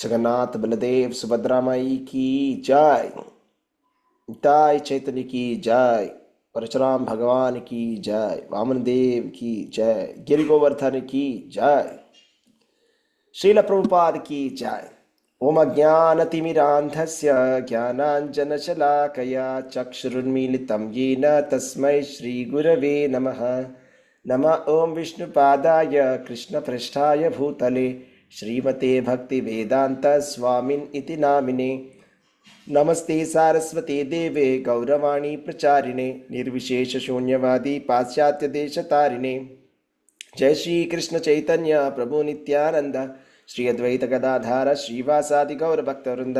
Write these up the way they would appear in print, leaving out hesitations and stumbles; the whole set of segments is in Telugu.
जगन्नाथ बलदेव सुभद्रा माई की जय। निताय चैतन्य की जय। परशुराम भगवान की जय। वामन देव की जय। गिरि गोवर्धन की जय। श्रील प्रभुपाद की जय। ओम अज्ञानतिमिरान्धस्य ज्ञानाञ्जनशलाकया चक्षुरुन्मीलितं येन तस्मै श्रीगुरवे नमः। नमः ओं विष्णुपादाय कृष्णपृष्ठाय भूतले श्रीमते भक्तिवेदांत स्वामिन् इति नामिने। नमस्ते सारस्वते देवे गौरवाणी प्रचारिणे निर्विशेष शून्यवादी पाश्चात्य देशतारिणे। जय श्री कृष्ण चैतन्य प्रभु नित्यानंद श्री अद्वैत गदाधार श्रीवासादि गौर भक्तवृंद।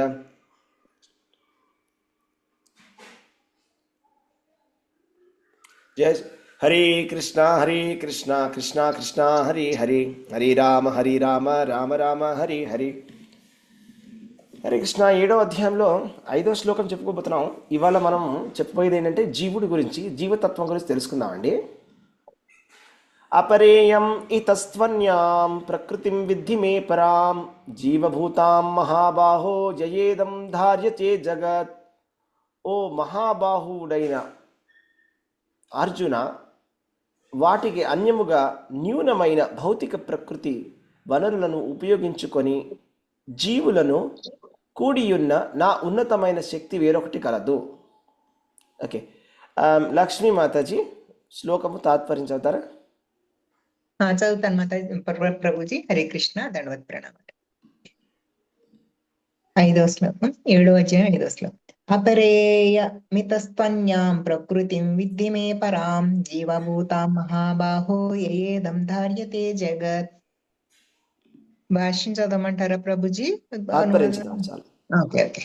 जय हरे कृष्णा कृष्णा कृष्णा हरे हरे, हरे राम राम राम हरे हरे। హరే కృష్ణ 7వ అధ్యాయంలో 5వ శ్లోకం చెప్పుకోబోతున్నాం. ఇవాళ మనం చెప్పబోయేది ఏంటంటే జీవుడి గురించి, జీవతత్వం గురించి తెలుసుకుందామండి. అపరేయం ఇతస్త్వన్యాం ప్రకృతిం విద్ధి మే పరాం జీవభూతాం మహాబాహో జయేదం ధార్యతే జగత్. ఓ మహాబాహుడైన అర్జున, వాటికి అన్యముగా న్యూనమైన భౌతిక ప్రకృతి వనరులను ఉపయోగించుకొని జీవులను కూడియున్న నా ఉన్నతమైన శక్తి వేరొకటి కలదు. ఓకే, లక్ష్మీ మాతాజీ శ్లోకము తాత్పర్యం చదువుతారా? చదువుతాను మాతాజీ. ప్రభుజీ హరే కృష్ణ, దండవత్ ప్రణామాలు. 5వ శ్లోకం, 7వ అధ్యాయం 5వ శ్లోకం. అపరేయ మితస్త్వన్యాం ప్రకృతిం విద్ధి మే పరాం జీవభూతాం మహాబాహో ఏదం ధార్యతే జగత్. భాష్యం చదవమంటారా ప్రభుజీ? Okay okay.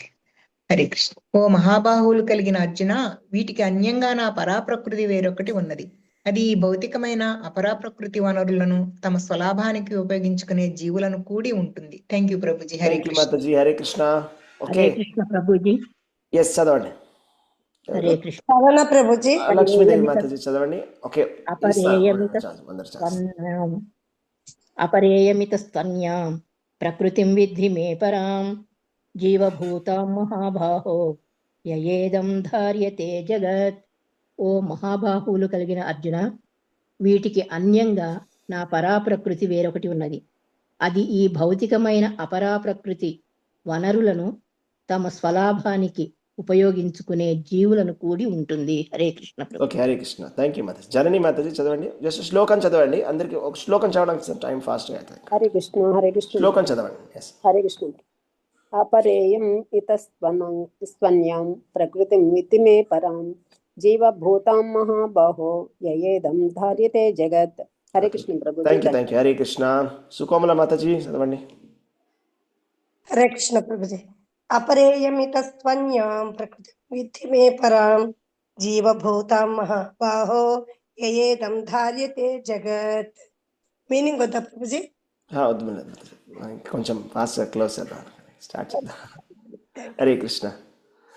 హరే కృష్ణ. ఓ మహాబాహువులు కలిగిన అర్జున, వీటికి అన్యంగా నా పరాప్రకృతి వేరొకటి ఉన్నది. అది భౌతికమైన అపరాప్రకృతి వనరులను తమ స్వలాభానికి ఉపయోగించుకునే జీవులను కూడి ఉంటుంది. Thank you Prabhuji. Hare Krishna. Hare Krishna. Hare Krishna Prabhuji. Yes, చదవండి. హరే కృష్ణ ప్రభుజీ. లక్ష్మీదేవి మాతాజీ చదవండి. ఓకే. అపరేయమిత స్తన్యాం ప్రకృతిం విద్ధి మే పరాం జీవభూతాం మహాబాహో యయేదం ధార్యతే జగత్. ఓ మహాబాహువులు కలిగిన అర్జున, వీటికి అన్యంగా నా పరాప్రకృతి వేరొకటి ఉన్నది. అది ఈ భౌతికమైన అపరాప్రకృతి వనరులను తమ స్వలాభానికి ఉపయోగించుకునే జీవులను కూడి ఉంటుంది. Hare Krishna. Okay, Hare Krishna. Thank you మాతాజీ. జనని మాతాజీ చదవండి. జస్ట్ శ్లోకం చదవండి. అందరికి ఒక శ్లోకం చదవడానికి టైం ఫాస్ట్గా అవుతుంది. హరే కృష్ణ. హరే కృష్ణ. శ్లోకం చదవండి. హరే కృష్ణ. అపరేయం ఇతస్త్వన్యాం ప్రకృతిం విద్ధి మే పరాం జీవభూతాం మహాబాహో యయేదం ధార్యతే జగత్. హరే కృష్ణ ప్రభు. Thank you. హరే కృష్ణ. సుకోమల మాతాజీ చదవండి. హరే కృష్ణ ప్రభుజీ. అపరేయమితస్త్వన్యాం ప్రకృతిం విద్ధి మే పరాం జీవభూతాం మహాబాహో యయేదం ధార్యతే జగత్. మీనింగ్ వద్దా ప్రభుజీ? కొంచెం ఫాస్ట్ క్లోజ్ చేద్దాం, స్టార్ట్ చేద్దాం. హరే కృష్ణ.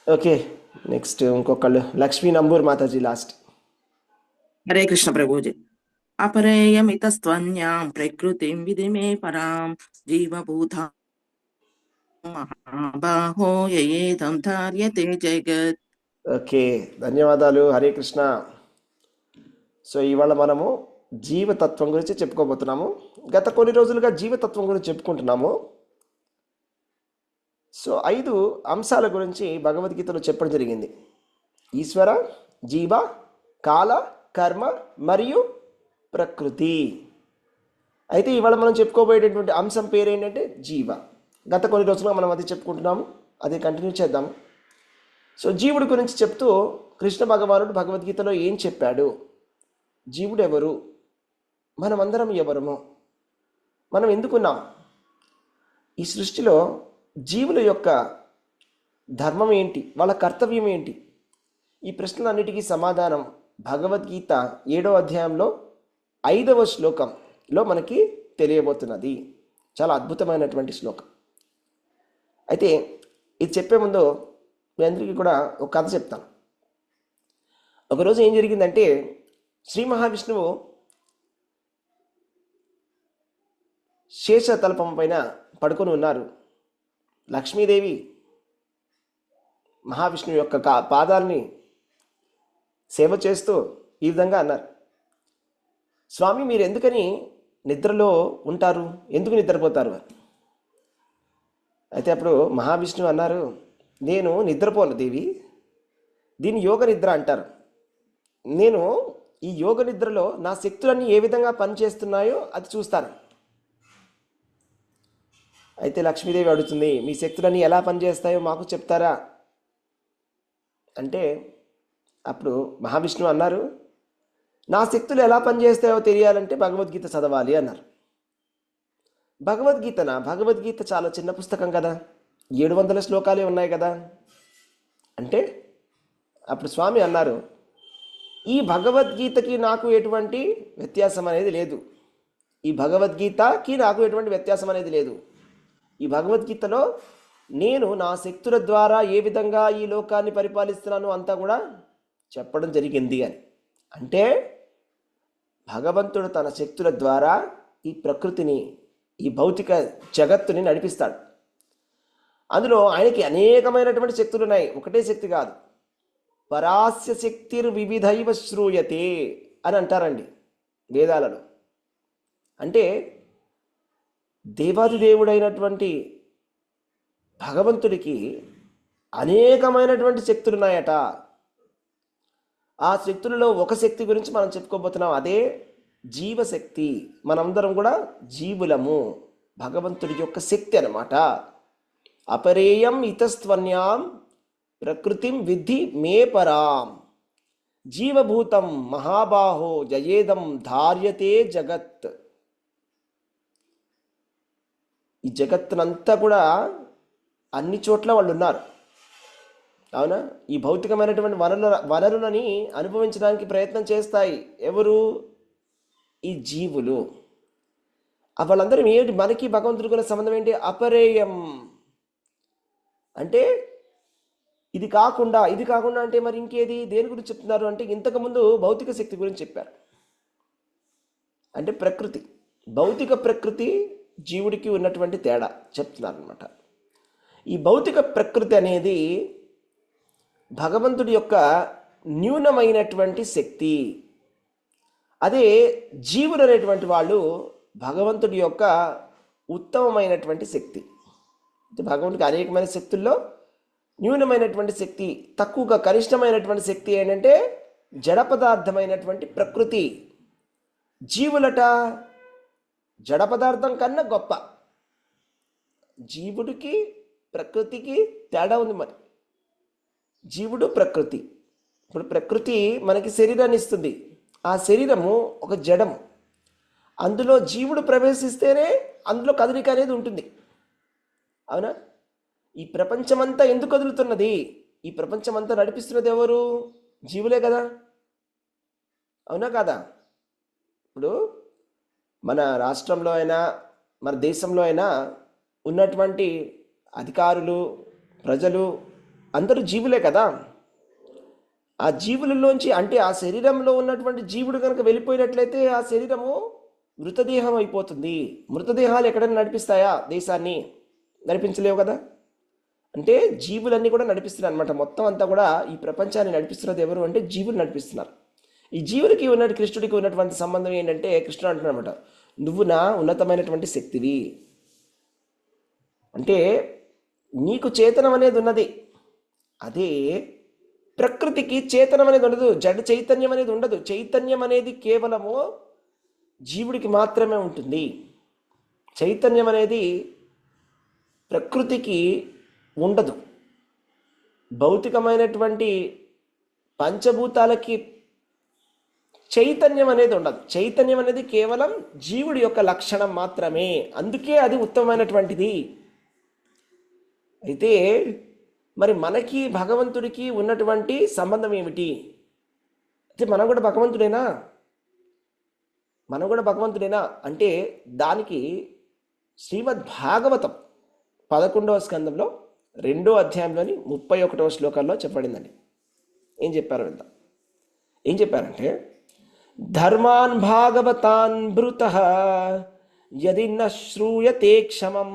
ఓకే, నెక్స్ట్ ఇంకొకళ్ళు లక్ష్మీ నంబూర్ మాతాజీ లాస్ట్. హరే కృష్ణ ప్రభుజీ. అపరేయమితస్త్వన్యాం ప్రకృతిం విద్ధి మే పరాం జీవభూతాం మహాబాహో యయేదం ధార్యతే జగత్. ఓకే, ధన్యవాదాలు. హరే కృష్ణ. సో ఇవాళ మనము జీవతత్వం గురించి చెప్పుకోబోతున్నాము. గత కొన్ని రోజులుగా జీవతత్వం గురించి చెప్పుకుంటున్నాము. సో 5 అంశాల గురించి భగవద్గీతలో చెప్పడం జరిగింది. ఈశ్వర, జీవ, కాల, కర్మ మరియు ప్రకృతి. అయితే ఇవాళ మనం చెప్పుకోబోయేటటువంటి అంశం పేరు ఏంటంటే జీవ. గత కొన్ని రోజులుగా మనం అది చెప్పుకుంటున్నాము, అది కంటిన్యూ చేద్దాము. సో జీవుడి గురించి చెప్తూ కృష్ణ భగవానుడు భగవద్గీతలో ఏం చెప్పాడు, జీవుడు ఎవరు, మనమందరం ఎవరము, మనం ఎందుకున్నాం, ఈ సృష్టిలో జీవుల యొక్క ధర్మం ఏంటి, వాళ్ళ కర్తవ్యం ఏంటి, ఈ ప్రశ్నలన్నిటికీ సమాధానం భగవద్గీత 7వ అధ్యాయంలో 5వ శ్లోకంలో మనకి తెలియబోతున్నది. చాలా అద్భుతమైనటువంటి శ్లోకం. అయితే ఇది చెప్పే ముందు మీ అందరికీ కూడా ఒక కథ చెప్తాను. ఒకరోజు ఏం జరిగిందంటే, శ్రీ మహావిష్ణువు శేషతల్పం పైన పడుకొని ఉన్నారు. లక్ష్మీదేవి మహావిష్ణువు యొక్క పాదాలని సేవ చేస్తూ ఈ విధంగా అన్నారు, స్వామి మీరు ఎందుకని నిద్రలో ఉంటారు, ఎందుకు నిద్రపోతారు అని. అయితే అప్పుడు మహావిష్ణువు అన్నారు, నేను నిద్రపోను దేవి, దీన్ని యోగ నిద్ర అంటారు. నేను ఈ యోగ నిద్రలో నా శక్తులన్నీ ఏ విధంగా పనిచేస్తున్నాయో అది చూస్తాను. అయితే లక్ష్మీదేవి అడుగుతుంది, మీ శక్తులన్నీ ఎలా పనిచేస్తాయో మాకు చెప్తారా అంటే అప్పుడు మహావిష్ణువు అన్నారు, నా శక్తులు ఎలా పనిచేస్తాయో తెలియాలంటే భగవద్గీత చదవాలి అన్నారు. భగవద్గీత చాలా చిన్న పుస్తకం కదా, 700 శ్లోకాలే ఉన్నాయి కదా అంటే అప్పుడు స్వామి అన్నారు, ఈ భగవద్గీతకి నాకు ఎటువంటి వ్యత్యాసం అనేది లేదు. ఈ భగవద్గీతకి నాకు ఎటువంటి వ్యత్యాసం అనేది లేదు. ఈ భగవద్గీతలో నేను నా శక్తుల ద్వారా ఏ విధంగా ఈ లోకాన్ని పరిపాలిస్తున్నానో అంతా కూడా చెప్పడం జరిగింది అని. అంటే భగవంతుడు తన శక్తుల ద్వారా ఈ ప్రకృతిని, ఈ భౌతిక జగత్తుని నడిపిస్తాడు. అందులో ఆయనకి అనేకమైనటువంటి శక్తులు ఉన్నాయి, ఒకటే శక్తి కాదు. పరాస్య శక్తిర్ వివిధైవ శ్రూయతే అని అంటారండి వేదాలలో. అంటే దేవాది దేవుడైనటువంటి భగవంతుడికి అనేకమైనటువంటి శక్తులు ఉన్నాయట. ఆ శక్తులలో ఒక శక్తి గురించి మనం చెప్పుకోబోతున్నాం, అదే జీవశక్తి. మనందరం కూడా జీవులము, భగవంతుడి యొక్క శక్తి అన్నమాట. అపరేయం ఇతస్త్వన్యాం ప్రకృతిం విద్ధి మే పరాం జీవభూతం మహాబాహో జయేదం ధార్యతే జగత్. ఈ జగత్తునంతా కూడా అన్ని చోట్ల వాళ్ళు ఉన్నారు, అవునా. ఈ భౌతికమైనటువంటి వనరులని అనుభవించడానికి ప్రయత్నం చేస్తాయి ఎవరు? ఈ జీవులు. వాళ్ళందరూ ఏంటి, మనకి భగవంతుడికి సంబంధం ఏంటి? అపరేయం అంటే ఇది కాకుండా అంటే మరి ఇంకేది, దేని గురించి చెప్తున్నారు అంటే ఇంతకుముందు భౌతిక శక్తి గురించి చెప్పారు. అంటే ప్రకృతి, భౌతిక ప్రకృతి జీవుడికి ఉన్నటువంటి తేడా చెప్తున్నారు అనమాట. ఈ భౌతిక ప్రకృతి అనేది భగవంతుడి యొక్క న్యూనమైనటువంటి శక్తి. అదే జీవులు అనేటువంటి వాళ్ళు భగవంతుడి యొక్క ఉత్తమమైనటువంటి శక్తి. భగవంతుడికి అనేకమైన శక్తుల్లో న్యూనమైనటువంటి శక్తి, తక్కువగా కనిష్టమైనటువంటి శక్తి ఏంటంటే జడ పదార్థమైనటువంటి ప్రకృతి. జీవులట జడ పదార్థం కన్నా గొప్ప. జీవుడికి ప్రకృతికి తేడా ఉంది. మరి జీవుడు ప్రకృతి. ఇప్పుడు ప్రకృతి మనకి శరీరాన్ని ఇస్తుంది, ఆ శరీరము ఒక జడము. అందులో జీవుడు ప్రవేశిస్తేనే అందులో కదలిక అనేది ఉంటుంది, అవునా. ఈ ప్రపంచమంతా ఎందుకు కదులుతున్నది? ఈ ప్రపంచమంతా నడిపిస్తున్నది ఎవరు? జీవులే కదా, అవునా కాదా? ఇప్పుడు మన రాష్ట్రంలో అయినా మన దేశంలో అయినా ఉన్నటువంటి అధికారులు, ప్రజలు అందరూ జీవులే కదా. ఆ జీవులలోంచి అంటే ఆ శరీరంలో ఉన్నటువంటి జీవుడు కనుక వెళ్ళిపోయినట్లయితే ఆ శరీరము మృతదేహం అయిపోతుంది. మృతదేహాలు ఎక్కడైనా నడిపిస్తాయా? దేశాన్ని నడిపించలేవు కదా. అంటే జీవులన్నీ కూడా నడిపిస్తున్నారు అనమాట. మొత్తం అంతా కూడా ఈ ప్రపంచాన్ని నడిపిస్తున్నది ఎవరు అంటే జీవులు నడిపిస్తున్నారు. ఈ జీవులకి ఉన్నట్టు కృష్ణుడికి ఉన్నటువంటి సంబంధం ఏంటంటే కృష్ణుడు అంటున్నాడు అనమాట, నువ్వు నా ఉన్నతమైనటువంటి శక్తివి. అంటే నీకు చేతనం అనేది ఉన్నది, అదే ప్రకృతికి చేతనం అనేది ఉండదు, జడ చైతన్యం అనేది ఉండదు. చైతన్యం అనేది కేవలము జీవుడికి మాత్రమే ఉంటుంది. చైతన్యం అనేది ప్రకృతికి ఉండదు. భౌతికమైనటువంటి పంచభూతాలకి చైతన్యం అనేది ఉండదు. చైతన్యం అనేది కేవలం జీవుడి యొక్క లక్షణం మాత్రమే, అందుకే అది ఉత్తమమైనటువంటిది. అయితే మరి మనకి భగవంతుడికి ఉన్నటువంటి సంబంధం ఏమిటి? అయితే మనం కూడా భగవంతుడేనా అంటే దానికి శ్రీమద్ భాగవతం 11వ స్కందంలో 2వ అధ్యాయంలోని 31వ శ్లోకంలో చెప్పబడిందండి. ఏం చెప్పారు విందాం. ఏం చెప్పారంటే, ధర్మాన్ భాగవతాన్ బ్రూతః యది న శ్రూయతే క్షమం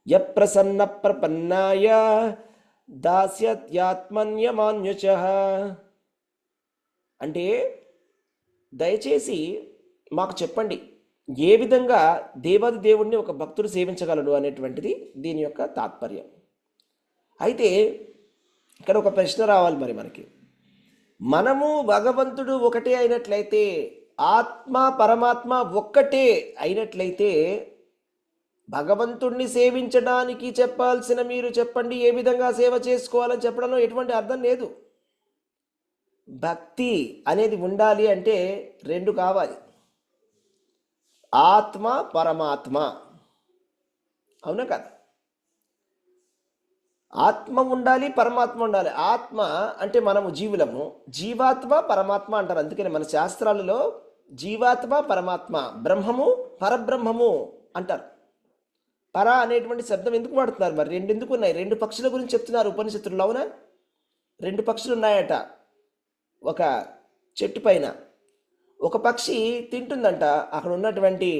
యప్రసన్న ప్రపన్నాయ దాస్యత్యాత్మన్యమాన్యుచ. అంటే దయచేసి మాకు చెప్పండి, ఏ విధంగా దేవాది దేవుణ్ణి ఒక భక్తుడు సేవించగలడు అనేటువంటిది దీని యొక్క తాత్పర్యం. అయితే ఇక్కడ ఒక ప్రశ్న రావాలి మరి మనకి. మనము భగవంతుడు ఒకటే అయినట్లయితే, ఆత్మ పరమాత్మ ఒక్కటే అయినట్లయితే, భగవంతుణ్ణి సేవించడానికి చెప్పాల్సిన మీరు చెప్పండి ఏ విధంగా సేవ చేసుకోవాలని చెప్పడంలో ఎటువంటి అర్థం లేదు. భక్తి అనేది ఉండాలి అంటే రెండు కావాలి, ఆత్మ పరమాత్మ. అవునా కదా? ఆత్మ ఉండాలి, పరమాత్మ ఉండాలి. ఆత్మ అంటే మనము జీవులము, జీవాత్మ పరమాత్మ అంటారు. అందుకని మన శాస్త్రాలలో జీవాత్మ పరమాత్మ, బ్రహ్మము పరబ్రహ్మము అంటారు. పర అనేటువంటి శబ్దం ఎందుకు వాడుతున్నారు మరి? రెండు ఎందుకు ఉన్నాయి? రెండు పక్షుల గురించి చెప్తున్నారు ఉపనిషత్తులు. అవునా? రెండు పక్షులు ఉన్నాయట ఒక చెట్టు పైన. ఒక పక్షి తింటుందంట అక్కడ ఉన్నటువంటి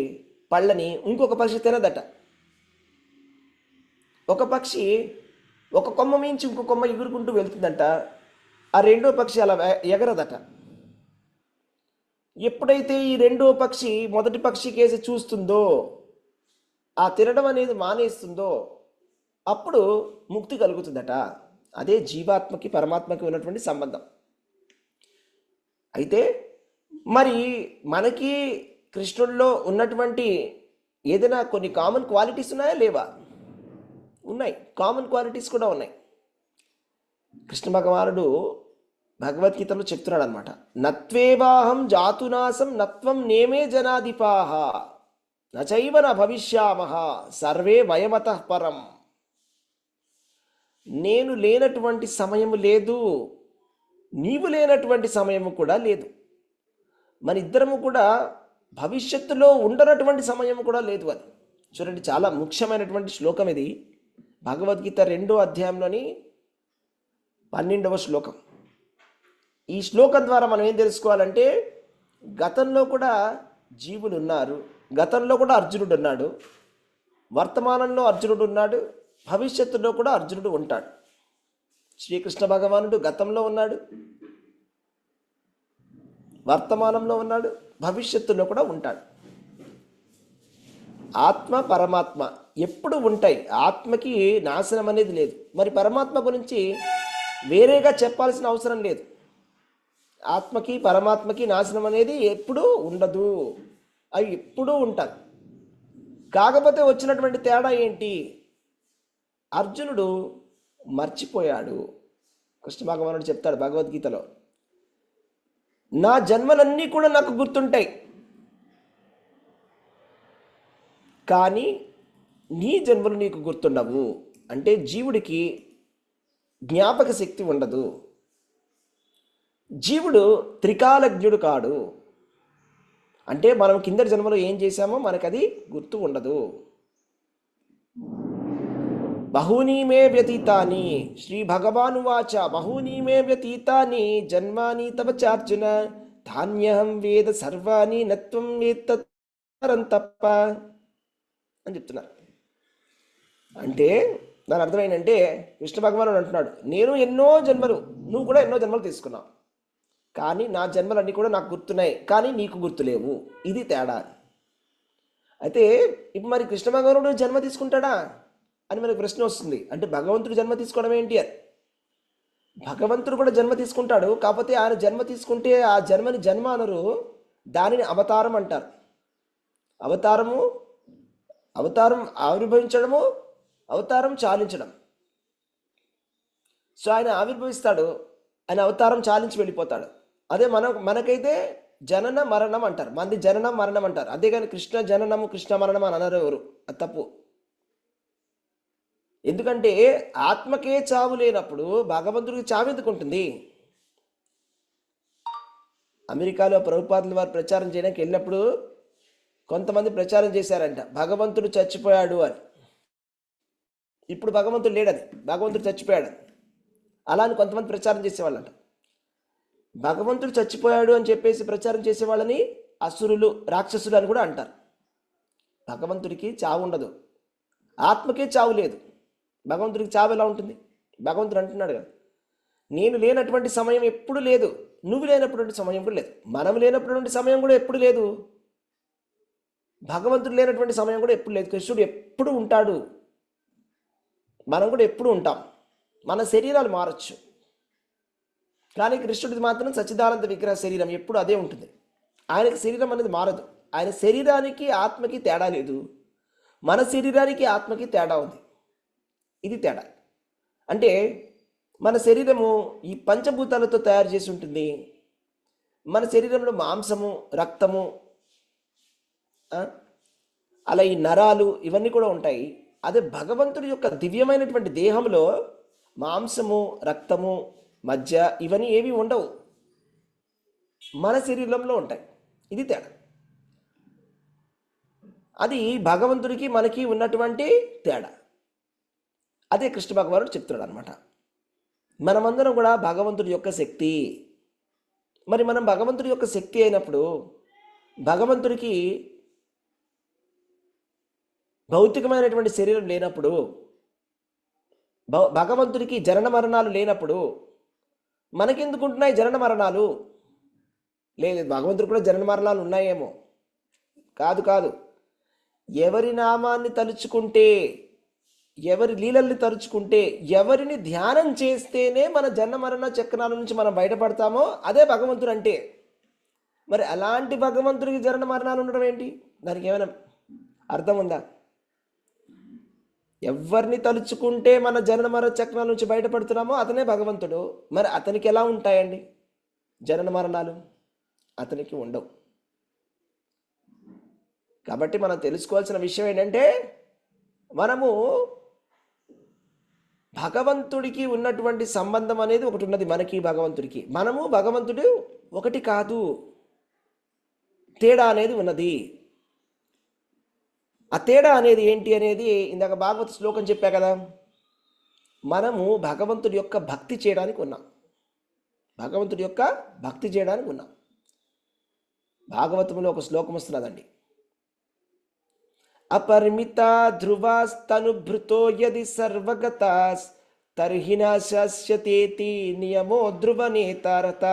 పళ్ళని, ఇంకొక పక్షి తినదట. ఒక పక్షి ఒక కొమ్మ మించి ఇంకో కొమ్మ ఎగురుకుంటూ వెళ్తుందంట, ఆ రెండో పక్షి అలా ఎగరదట. ఎప్పుడైతే ఈ రెండో పక్షి మొదటి పక్షి కేసి చూస్తుందో, ఆ తినడం అనేది మానేస్తుందో, అప్పుడు ముక్తి కలుగుతుందట. అదే జీవాత్మకి పరమాత్మకి ఉన్నటువంటి సంబంధం. అయితే మరి మనకి కృష్ణుల్లో ఉన్నటువంటి ఏదైనా కొన్ని కామన్ క్వాలిటీస్ ఉన్నాయా లేవా? ఉన్నాయి, కామన్ క్వాలిటీస్ కూడా ఉన్నాయి. కృష్ణ భగవానుడు భగవద్గీతలో చెప్తున్నాడు అనమాట, నత్వేవాహం జాతునాసం నత్వం నేమే జనాధిపాహ నచైవ న భవిష్యామః సర్వే వయమతః పరం. నేను లేనటువంటి సమయము లేదు, నీవు లేనటువంటి సమయము కూడా లేదు, మన ఇద్దరము కూడా భవిష్యత్తులో ఉండనటువంటి సమయము కూడా లేదు అని. చూడండి, చాలా ముఖ్యమైనటువంటి శ్లోకం ఇది. భగవద్గీత 2వ అధ్యాయంలోని 12వ శ్లోకం. ఈ శ్లోకం ద్వారా మనం ఏం తెలుసుకోవాలంటే, గతంలో కూడా జీవులు ఉన్నారు, గతంలో కూడా అర్జునుడు ఉన్నాడు, వర్తమానంలో అర్జునుడు ఉన్నాడు, భవిష్యత్తులో కూడా అర్జునుడు ఉంటాడు. శ్రీకృష్ణ భగవానుడు గతంలో ఉన్నాడు, వర్తమానంలో ఉన్నాడు, భవిష్యత్తులో కూడా ఉంటాడు. ఆత్మ పరమాత్మ ఎప్పుడు ఉంటాయి, ఆత్మకి నాశనం అనేది లేదు. మరి పరమాత్మ గురించి వేరేగా చెప్పాల్సిన అవసరం లేదు. ఆత్మకి పరమాత్మకి నాశనం అనేది ఎప్పుడూ ఉండదు, అవి ఎప్పుడూ ఉంటాయి. కాకపోతే వచ్చినటువంటి తేడా ఏంటి? అర్జునుడు మర్చిపోయాడు. కృష్ణ భగవానుడు చెప్తాడు భగవద్గీతలో, నా జన్మలన్నీ కూడా నాకు గుర్తుంటాయి, కానీ నీ జన్మలు నీకు గుర్తుండవు. అంటే జీవుడికి జ్ఞాపక శక్తి ఉండదు, జీవుడు త్రికాలజ్ఞుడు కాడు. అంటే మనం కిందటి జన్మలో ఏం చేశామో మనకు అది గుర్తు ఉండదు. బహూని మే వ్యతీతాని, శ్రీ భగవానువాచ బహూని మే వ్యతీతాని జన్మాని తవ చార్జున ధాన్యహం వేద సర్వాణి నత్వం వేత్తరం తప్ప అని చెప్తున్నారు. అంటే దాని అర్థం ఏంటంటే, కృష్ణ భగవానుడు అంటున్నాడు, నేను ఎన్నో జన్మలు, నువ్వు కూడా ఎన్నో జన్మలు తీసుకున్నావు, కానీ నా జన్మలన్నీ కూడా నాకు గుర్తున్నాయి, కానీ నీకు గుర్తులేవు. ఇది తేడా. అయితే ఇప్పుడు మరి కృష్ణ భగవానుడు జన్మ తీసుకుంటాడా అని మనకు ప్రశ్న వస్తుంది. అంటే భగవంతుడు జన్మ తీసుకోవడం ఏంటి అని. భగవంతుడు కూడా జన్మ తీసుకుంటాడు, కాకపోతే ఆయన జన్మ తీసుకుంటే ఆ జన్మని జన్మ అనరు, దానిని అవతారం అంటారు. అవతారం ఆవిర్భవించడము, అవతారం చాలించడం. సో ఆయన ఆవిర్భవిస్తాడు, ఆయన అవతారం చాలించి వెళ్ళిపోతాడు. అదే మనకైతే జనన మరణం అంటారు, మంది జననం మరణం అంటారు. అంతేగాని కృష్ణ జననము కృష్ణ మరణం అని అనరు ఎవరు. అది తప్పు. ఎందుకంటే ఆత్మకే చావు లేనప్పుడు భగవంతుడికి చావు ఎందుకుంటుంది? అమెరికాలో ప్రభుపాదుల వారు ప్రచారం చేయడానికి వెళ్ళినప్పుడు కొంతమంది ప్రచారం చేశారంట, భగవంతుడు చచ్చిపోయాడు అని. ఇప్పుడు భగవంతుడు లేడని, భగవంతుడు చచ్చిపోయాడు అలా అని కొంతమంది ప్రచారం చేసేవాళ్ళంట. భగవంతుడు చచ్చిపోయాడు అని చెప్పేసి ప్రచారం చేసేవాళ్ళని అసురులు, రాక్షసులు అని కూడా అంటారు. భగవంతుడికి చావు ఉండదు. ఆత్మకే చావు లేదు. భగవంతుడికి చావు ఎలా ఉంటుంది? భగవంతుడు అంటున్నాడు కదా, నేను లేనటువంటి సమయం ఎప్పుడు లేదు, నువ్వు లేనటువంటి సమయం కూడా లేదు, మనం లేనటువంటి సమయం కూడా ఎప్పుడు లేదు, భగవంతుడు లేనటువంటి సమయం కూడా ఎప్పుడు లేదు. కృష్ణుడు ఎప్పుడు ఉంటాడు, మనం కూడా ఎప్పుడు ఉంటాం. మన శరీరాలు మారచ్చు, కానీ కృష్ణుడిది మాత్రం సచ్చిదానంద విగ్రహ శరీరం ఎప్పుడు అదే ఉంటుంది. ఆయనకి శరీరం అనేది మారదు. ఆయన శరీరానికి ఆత్మకి తేడా లేదు, మన శరీరానికి ఆత్మకి తేడా ఉంది. ఇది తేడా. అంటే మన శరీరము ఈ పంచభూతాలతో తయారు చేసి ఉంటుంది. మన శరీరంలో మాంసము, రక్తము, అలా ఈ నరాలు ఇవన్నీ కూడా ఉంటాయి. అదే భగవంతుడి యొక్క దివ్యమైనటువంటి దేహంలో మాంసము, రక్తము, మధ్య ఇవన్నీ ఏవి ఉండవు, మన శరీరంలో ఉంటాయి. ఇది తేడా. అది భగవంతుడికి మనకి ఉన్నటువంటి తేడా. అదే కృష్ణ భగవానుడు చెప్తున్నాడు అనమాట. మనమందరం కూడా భగవంతుడి యొక్క శక్తి. మరి మనం భగవంతుడి యొక్క శక్తి అయినప్పుడు భగవంతుడికి భౌతికమైనటువంటి శరీరం లేనప్పుడు, భగవంతుడికి జనన మరణాలు లేనప్పుడు మనకెందుకు ఉంటున్నాయి జనన మరణాలు? లేదు, భగవంతుడికి కూడా జనన మరణాలు ఉన్నాయేమో. కాదు కాదు, ఎవరి నామాన్ని తలుచుకుంటే, ఎవరి లీలల్ని తలుచుకుంటే, ఎవరిని ధ్యానం చేస్తేనే మన జన్మ మరణ చక్రాల నుంచి మనం బయటపడతామో అదే భగవంతుడు అంటే. మరి అలాంటి భగవంతుడికి జనన మరణాలు ఉండడం ఏంటి? దానికి ఏమైనా అర్థం ఉందా? ఎవరిని తలుచుకుంటే మన జనన మరణ చక్రాల నుంచి బయటపడుతున్నామో అతనే భగవంతుడు. మరి అతనికి ఎలా ఉంటాయండి జనన మరణాలు? అతనికి ఉండవు. కాబట్టి మనం తెలుసుకోవాల్సిన విషయం ఏంటంటే, మనము భగవంతుడికి ఉన్నటువంటి సంబంధం అనేది ఒకటి ఉన్నది. మనకి భగవంతుడికి, మనము భగవంతుడు ఒకటి కాదు, తేడా అనేది ఉన్నది. ఆ తేడా అనేది ఏంటి అనేది ఇందాక భాగవత శ్లోకం చెప్పా కదా. మనము భగవంతుడి యొక్క భక్తి చేయడానికి ఉన్నాం, భగవంతుడి యొక్క భక్తి చేయడానికి ఉన్నాం. భాగవతంలో ఒక శ్లోకం వస్తున్నదండి. అపరిమిత ధ్రువాస్తనుభృతో యది సర్వగతాస్ తర్హి న శాస్యతేతి నియమో ధ్రువనేతారత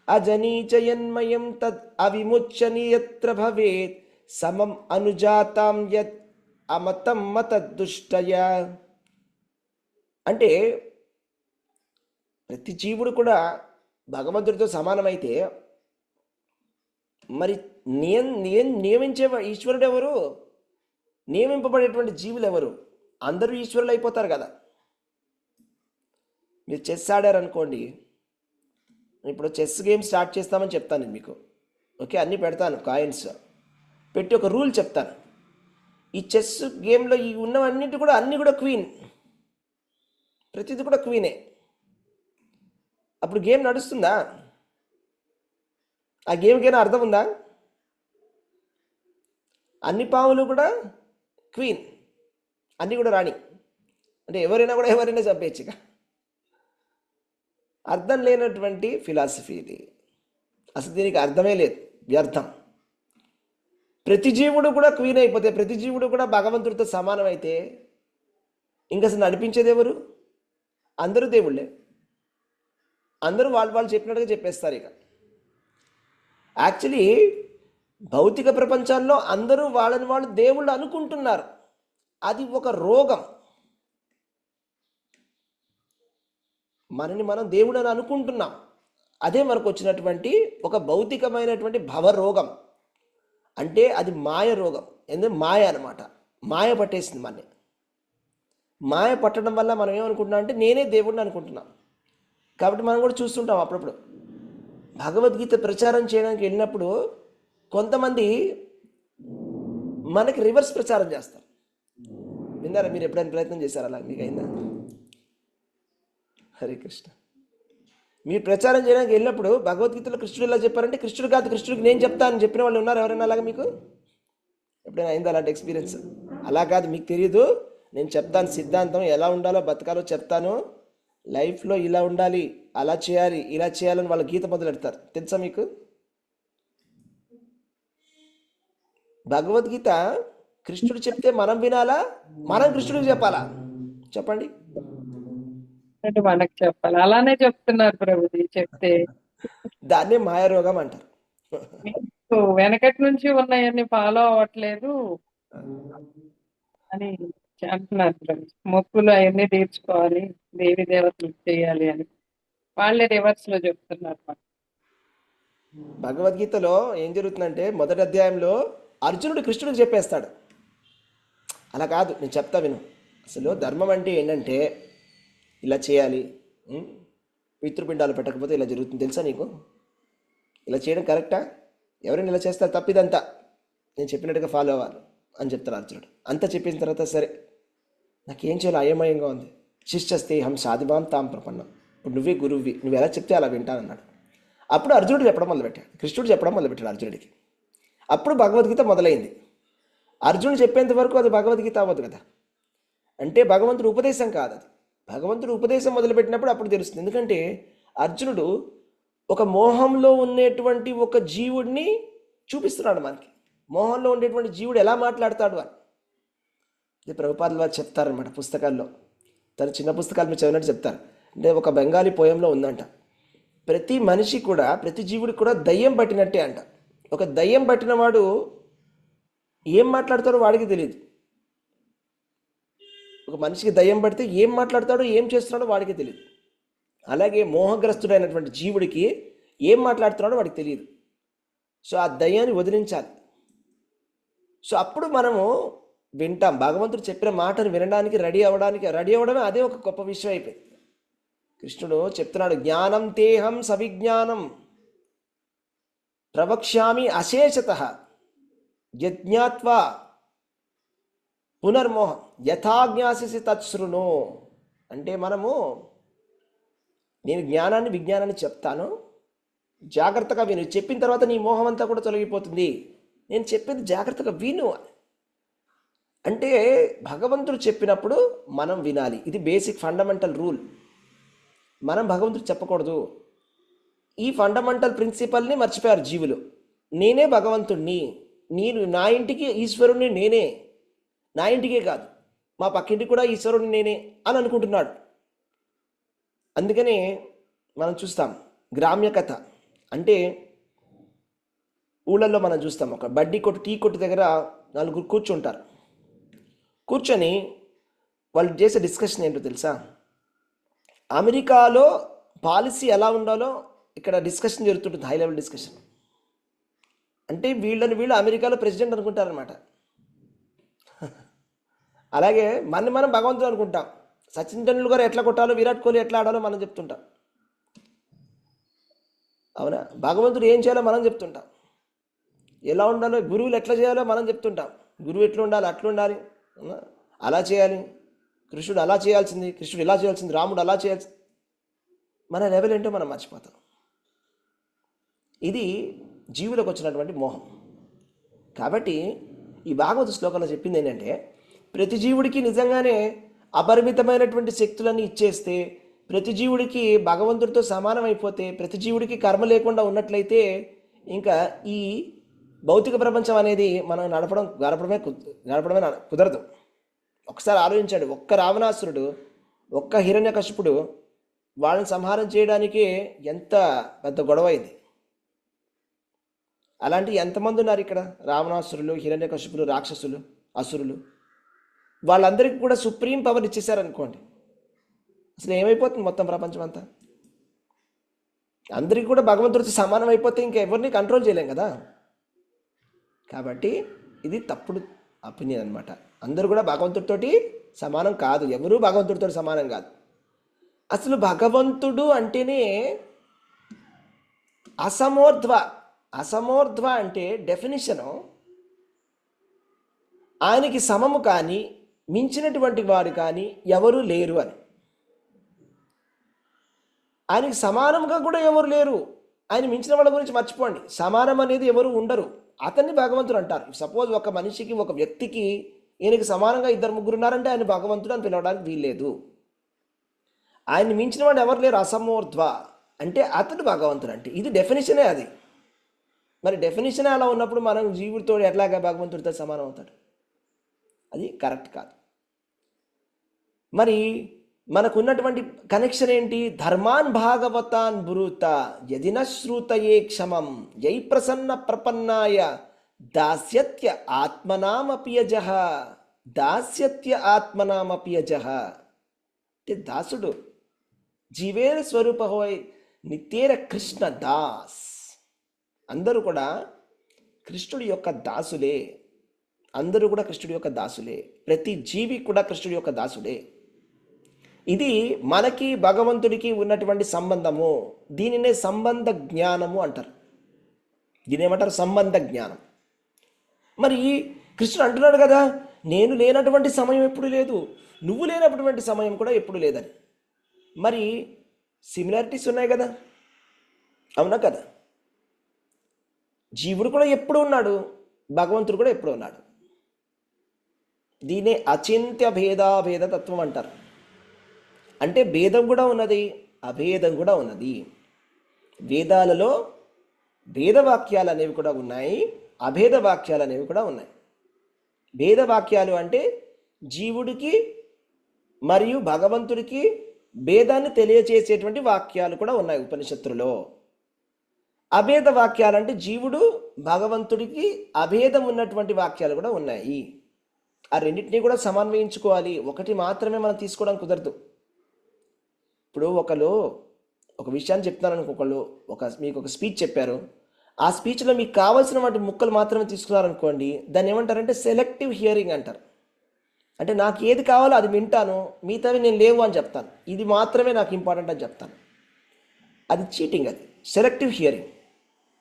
అజనీచయన్మయం తద్ అవిముచ్యని యత్ర భవేత్ సమం అనుజాతాం యత్ అమతం మతదుష్టయ. అంటే ప్రతి జీవుడు కూడా భగవంతుడితో సమానమైతే మరి నియమించే ఈశ్వరుడు ఎవరు? నియమింపబడేటువంటి జీవులు ఎవరు? అందరూ ఈశ్వరులు అయిపోతారు కదా. మీరు చెస్ ఆడారనుకోండి, ఇప్పుడు చెస్ గేమ్ స్టార్ట్ చేస్తామని చెప్తాను నేను మీకు. ఓకే, అన్నీ పెడతాను, కాయిన్స్ పెట్టి ఒక రూల్ చెప్తాను. ఈ చెస్ గేమ్లో ఈ ఉన్నవన్నిటి కూడా అన్నీ కూడా క్వీన్, ప్రతిది కూడా క్వీనే. అప్పుడు గేమ్ నడుస్తుందా? ఆ గేమ్కైనా అర్థం ఉందా? అన్ని పాములు కూడా క్వీన్, అన్నీ కూడా రాణి. అంటే ఎవరైనా చంపేయచ్చు. ఇక అర్థం లేనటువంటి ఫిలాసఫీ ఇది. అసలు దీనికి అర్థమే లేదు, వ్యర్థం. ప్రతి జీవుడు కూడా క్వీన్ అయిపోతే, ప్రతి జీవుడు కూడా భగవంతుడితో సమానం అయితే ఇంక అసలు నడిపించేది ఎవరు? అందరూ దేవుళ్ళే. అందరూ వాళ్ళు చెప్పినట్టుగా చెప్పేస్తారు. ఇక యాక్చువల్లీ భౌతిక ప్రపంచాల్లో అందరూ వాళ్ళని వాళ్ళు దేవుళ్ళు అనుకుంటున్నారు. అది ఒక రోగం. మనని మనం దేవుడు అని అనుకుంటున్నాం. అదే మనకు వచ్చినటువంటి ఒక భౌతికమైనటువంటి భవరోగం. అంటే అది మాయ రోగం. ఎందుకంటే మాయ అనమాట. మాయ పట్టేసింది మనని. మాయ పట్టడం వల్ల మనం ఏమనుకుంటున్నాం అంటే నేనే దేవుడిని అనుకుంటున్నాం. కాబట్టి మనం కూడా చూస్తుంటాం అప్పుడప్పుడు భగవద్గీత ప్రచారం చేయడానికి వెళ్ళినప్పుడు కొంతమంది మనకి రివర్స్ ప్రచారం చేస్తారు. విన్నారా? మీరు ఎప్పుడైనా ప్రయత్నం చేశారా? అలా మీకు అయిందా? హరే కృష్ణ. మీరు ప్రచారం చేయడానికి వెళ్ళినప్పుడు భగవద్గీతలో కృష్ణుడు ఎలా చెప్పారంటే, కృష్ణుడు కాదు, కృష్ణుడికి నేను చెప్తానని చెప్పిన వాళ్ళు ఉన్నారు ఎవరైనా? అలాగా మీకు ఎప్పుడైనా అయిందా అలాంటి ఎక్స్పీరియన్స్? అలా కాదు, మీకు తెలియదు, నేను చెప్తాను, సిద్ధాంతం ఎలా ఉండాలో బతకాలో చెప్తాను, లైఫ్లో ఇలా ఉండాలి, అలా చేయాలి, ఇలా చేయాలని వాళ్ళ గీత మొదలెడతారు. తెలుసా మీకు? భగవద్గీత కృష్ణుడు చెప్తే మనం వినాలా, మనం కృష్ణుడికి చెప్పాలా? చెప్పండి. అంటే మనకు చెప్పాలి. అలానే చెప్తున్నారు ప్రభుజీ చెప్తే. దాన్నే మాయారోగం అంటారు. మీకు వెనకటి నుంచి ఉన్నాయన్ని ఫాలో అవ్వట్లేదు అని అంటున్నారు ప్రభుజీ. మొక్కులు అవన్నీ తీర్చుకోవాలి, దేవి దేవతలకు చేయాలి అని వాళ్ళే రివర్స్ లో చెప్తున్నారు మాకు. భగవద్గీతలో ఏం జరుగుతుందంటే మొదటి అధ్యాయంలో అర్జునుడు కృష్ణుడికి చెప్పేస్తాడు. అలా కాదు, నేను చెప్తా విను. అసలు ధర్మం అంటే ఏంటంటే ఇలా చేయాలి, పితృపిండాలు పెట్టకపోతే ఇలా జరుగుతుంది, తెలుసా నీకు? ఇలా చేయడం కరెక్టా? ఎవరైనా ఇలా చేస్తారు, తప్పిదంతా నేను చెప్పినట్టుగా ఫాలో అవ్వాలి అని చెప్తారు అర్జునుడు. అంతా చెప్పిన తర్వాత సరే నాకేం చేయాలి అయోమయంగా ఉంది. శిష్యస్తే హం సాధిమాం తాం ప్రపన్నం. ఇప్పుడు నువ్వే గురువువి, నువ్వు ఎలా చెప్తే అలా వింటానన్నాడు. అప్పుడు అర్జునుడు చెప్పడం మొదలుపెట్టాడు, కృష్ణుడు చెప్పడం మొదలుపెట్టాడు అర్జునుడికి. అప్పుడు భగవద్గీత మొదలైంది. అర్జునుడు చెప్పేంత వరకు అది భగవద్గీత అవ్వదు కదా. అంటే భగవంతుడు ఉపదేశం కాదు అది. భగవంతుడు ఉపదేశం మొదలుపెట్టినప్పుడు అప్పుడు తెలుస్తుంది. ఎందుకంటే అర్జునుడు ఒక మోహంలో ఉండేటువంటి ఒక జీవుడిని చూపిస్తున్నాడు మనకి. మోహంలో ఉండేటువంటి జీవుడు ఎలా మాట్లాడతాడు అని ఇది ప్రభుపాదుల వారు చెప్తారనమాట పుస్తకాల్లో. తన చిన్న పుస్తకాలు మీరు చదివినట్టు చెప్తారు. అంటే ఒక బెంగాలీ పోయంలో ఉందంట, ప్రతి మనిషి కూడా, ప్రతి జీవుడికి కూడా దయ్యం పట్టినట్టే అంట. ఒక దయ్యం పట్టిన వాడు ఏం మాట్లాడతాడో వాడికి తెలియదు. ఒక మనిషికి దయ్యం పడితే ఏం మాట్లాడతాడో ఏం చేస్తున్నాడో వాడికి తెలియదు. అలాగే మోహగ్రస్తుడైనటువంటి జీవుడికి ఏం మాట్లాడుతున్నాడో వాడికి తెలియదు. సో ఆ దయ్యాన్ని వదిలించాలి. సో అప్పుడు మనము వింటాం. భగవంతుడు చెప్పిన మాటను వినడానికి రెడీ అవ్వడమే అదే ఒక గొప్ప విషయం అయిపోయింది. కృష్ణుడు చెప్తున్నాడు, జ్ఞానం తేహం సవిజ్ఞానం ప్రవక్ష్యామి అశేషతః యజ్ఞాత్వా పునర్మోహం యథాజ్ఞాసిసి తత్శృణు. అంటే నేను జ్ఞానాన్ని విజ్ఞానాన్ని చెప్తాను, జాగ్రత్తగా విను. చెప్పిన తర్వాత నీ మోహం అంతా కూడా తొలగిపోతుంది. నేను చెప్పేది జాగ్రత్తగా విను. అంటే భగవంతుడు చెప్పినప్పుడు మనం వినాలి. ఇది బేసిక్ ఫండమెంటల్ రూల్. మనం భగవంతుడు చెప్పకూడదు. ఈ ఫండమెంటల్ ప్రిన్సిపల్ని మర్చిపోయారు జీవులు. నేనే భగవంతుణ్ణి, నా ఇంటికి ఈశ్వరుణ్ణి నేనే, నా ఇంటికే కాదు మా పక్కింటికి కూడా ఈశ్వరుణ్ణి నేనే అని అనుకుంటున్నాడు. అందుకనే మనం చూస్తాం గ్రామ్య కథ అంటే ఊళ్ళల్లో మనం చూస్తాం, ఒక బడ్డీ కొట్టు టీ కొట్టు దగ్గర నలుగురు కూర్చుంటారు. కూర్చొని వాళ్ళు చేసే డిస్కషన్ ఏంటో తెలుసా? అమెరికాలో పాలసీ ఎలా ఉండాలో ఇక్కడ డిస్కషన్ జరుగుతుంటుంది, హై లెవెల్ డిస్కషన్. అంటే వీళ్ళు అమెరికాలో ప్రెసిడెంట్ అనుకుంటారనమాట. అలాగే మనం భగవంతుడు అనుకుంటాం. సచిన్ టెండూల్కర్ ఎట్లా కొట్టాలో, విరాట్ కోహ్లీ ఎట్లా ఆడాలో మనం చెప్తుంటాం. అవునా? భగవంతుడు ఏం చేయాలో మనం చెప్తుంటాం. ఎలా ఉండాలో, గురువులు ఎట్లా చేయాలో మనం చెప్తుంటాం. గురువు ఎట్లా ఉండాలి, అట్లా ఉండాలి, అలా చేయాలి, కృష్ణుడు అలా చేయాల్సింది, కృష్ణుడు ఇలా చేయాల్సింది, రాముడు అలా చేయాల్సింది. మన లెవెల్ ఏంటో మనం మర్చిపోతాం. ఇది జీవులకు వచ్చినటువంటి మోహం. కాబట్టి ఈ భాగవత శ్లోకంలో చెప్పింది ఏంటంటే, ప్రతి జీవుడికి నిజంగానే అపరిమితమైనటువంటి శక్తులన్నీ ఇచ్చేస్తే, ప్రతి జీవుడికి భగవంతుడితో సమానం అయిపోతే, ప్రతి జీవుడికి కర్మ లేకుండా ఉన్నట్లయితే ఇంకా ఈ భౌతిక ప్రపంచం అనేది మనం గడపడమే కుదరదు. ఒకసారి ఆలోచించాడు. ఒక్క రావణాసురుడు, ఒక్క హిరణ్యకశిపుడు వాళ్ళని సంహారం చేయడానికి ఎంత పెద్ద గొడవ అయింది. అలాంటి ఎంతమంది ఉన్నారు ఇక్కడ? రావణాసురులు, హిరణ్యకశిపులు, రాక్షసులు, అసురులు. వాళ్ళందరికీ కూడా సుప్రీం పవర్ ఇచ్చేసారనుకోండి, అసలు ఏమైపోతుంది మొత్తం ప్రపంచం అంతా? అందరికీ కూడా భగవంతుడితో సమానం అయిపోతే ఇంకా ఎవరిని కంట్రోల్ చేయలేం కదా. కాబట్టి ఇది తప్పుడు ఒపీనియన్ అనమాట. అందరూ కూడా భగవంతుడితోటి సమానం కాదు, ఎవరూ భగవంతుడితో సమానం కాదు. అసలు భగవంతుడు అంటేనే అసమోర్ధ్వ అంటే డెఫినిషను ఆయనకి సమము కానీ మించినటువంటి వారు కానీ ఎవరూ లేరు అని. ఆయనకి సమానంగా కూడా ఎవరు లేరు. ఆయన మించిన వాళ్ళ గురించి మర్చిపోండి, సమానం అనేది ఎవరు ఉండరు. అతన్ని భగవంతుడు అంటారు. సపోజ్ ఒక మనిషికి, ఒక వ్యక్తికి ఈయనకి సమానంగా 2-3 ఉన్నారంటే ఆయన భగవంతుడు అని పిలవడానికి వీల్లేదు. ఆయన్ని మించిన వాడు ఎవరు లేరు. అసమోర్ధ్వ అంటే అతడు భగవంతుడు. అంటే ఇది డెఫినేషనే అది. మరి డెఫినేషన్ అలా ఉన్నప్పుడు మనం జీవుడితో ఎట్లాగా భగవంతుడితో సమానం అవుతాడు? అది కరెక్ట్ కాదు. మరి మనకున్నటువంటి కనెక్షన్ ఏంటి? ధర్మాన్ భాగవతాన్ బ్రూత యదిన శ్రూతయే క్షమం యై ప్రసన్న ప్రపన్నాయ దాస్యత్య ఆత్మనామపియజః. దాస్యత్య ఆత్మనామపియజః అంటే దాసుడు జీవేర స్వరూప హోయ్ నిత్యేర కృష్ణ దాస్. అందరూ కూడా కృష్ణుడి యొక్క దాసులే. అందరూ కూడా కృష్ణుడి యొక్క దాసులే. ప్రతి జీవి కూడా కృష్ణుడి యొక్క దాసుడే. ఇది మనకి భగవంతుడికి ఉన్నటువంటి సంబంధము. దీనినే సంబంధ జ్ఞానము అంటారు. దీని ఏమంటారు? సంబంధ జ్ఞానం. మరి కృష్ణుడు అంటున్నాడు కదా, నేను లేనటువంటి సమయం ఎప్పుడు లేదు, నువ్వు లేనటువంటి సమయం కూడా ఎప్పుడు లేదని. మరి సిమిలారిటీస్ ఉన్నాయి కదా, అవునా కదా? జీవుడు కూడా ఎప్పుడు ఉన్నాడు, భగవంతుడు కూడా ఎప్పుడు ఉన్నాడు. దీనే అచింత్య భేదాభేద తత్వం అంటారు. అంటే భేదం కూడా ఉన్నది, అభేదం కూడా ఉన్నది. వేదాలలో భేదవాక్యాలు అనేవి కూడా ఉన్నాయి, అభేద వాక్యాలు అనేవి కూడా ఉన్నాయి. భేదవాక్యాలు అంటే జీవుడికి మరియు భగవంతుడికి భేదాన్ని తెలియచేసేటువంటి వాక్యాలు కూడా ఉన్నాయి ఉపనిషత్తులలో. అభేద వాక్యాలు అంటే జీవుడు భగవంతుడికి అభేదం ఉన్నటువంటి వాక్యాలు కూడా ఉన్నాయి. ఆ రెండింటినీ కూడా సమన్వయించుకోవాలి. ఒకటి మాత్రమే మనం తీసుకోవడం కుదరదు. ఇప్పుడు ఒక విషయాన్ని చెప్తాను అనుకోకళ్ళు మీకు ఒక స్పీచ్ చెప్పారు. ఆ స్పీచ్లో మీకు కావాల్సిన వాటి ముక్కలు మాత్రమే తీసుకున్నారనుకోండి, దాన్ని ఏమంటారంటే సెలెక్టివ్ హియరింగ్ అంటారు. అంటే నాకు ఏది కావాలో అది వింటాను, మిగతావి నేను లేవు అని చెప్తాను, ఇది మాత్రమే నాకు ఇంపార్టెంట్ అని చెప్తాను. అది చీటింగ్. అది సెలెక్టివ్ హియరింగ్.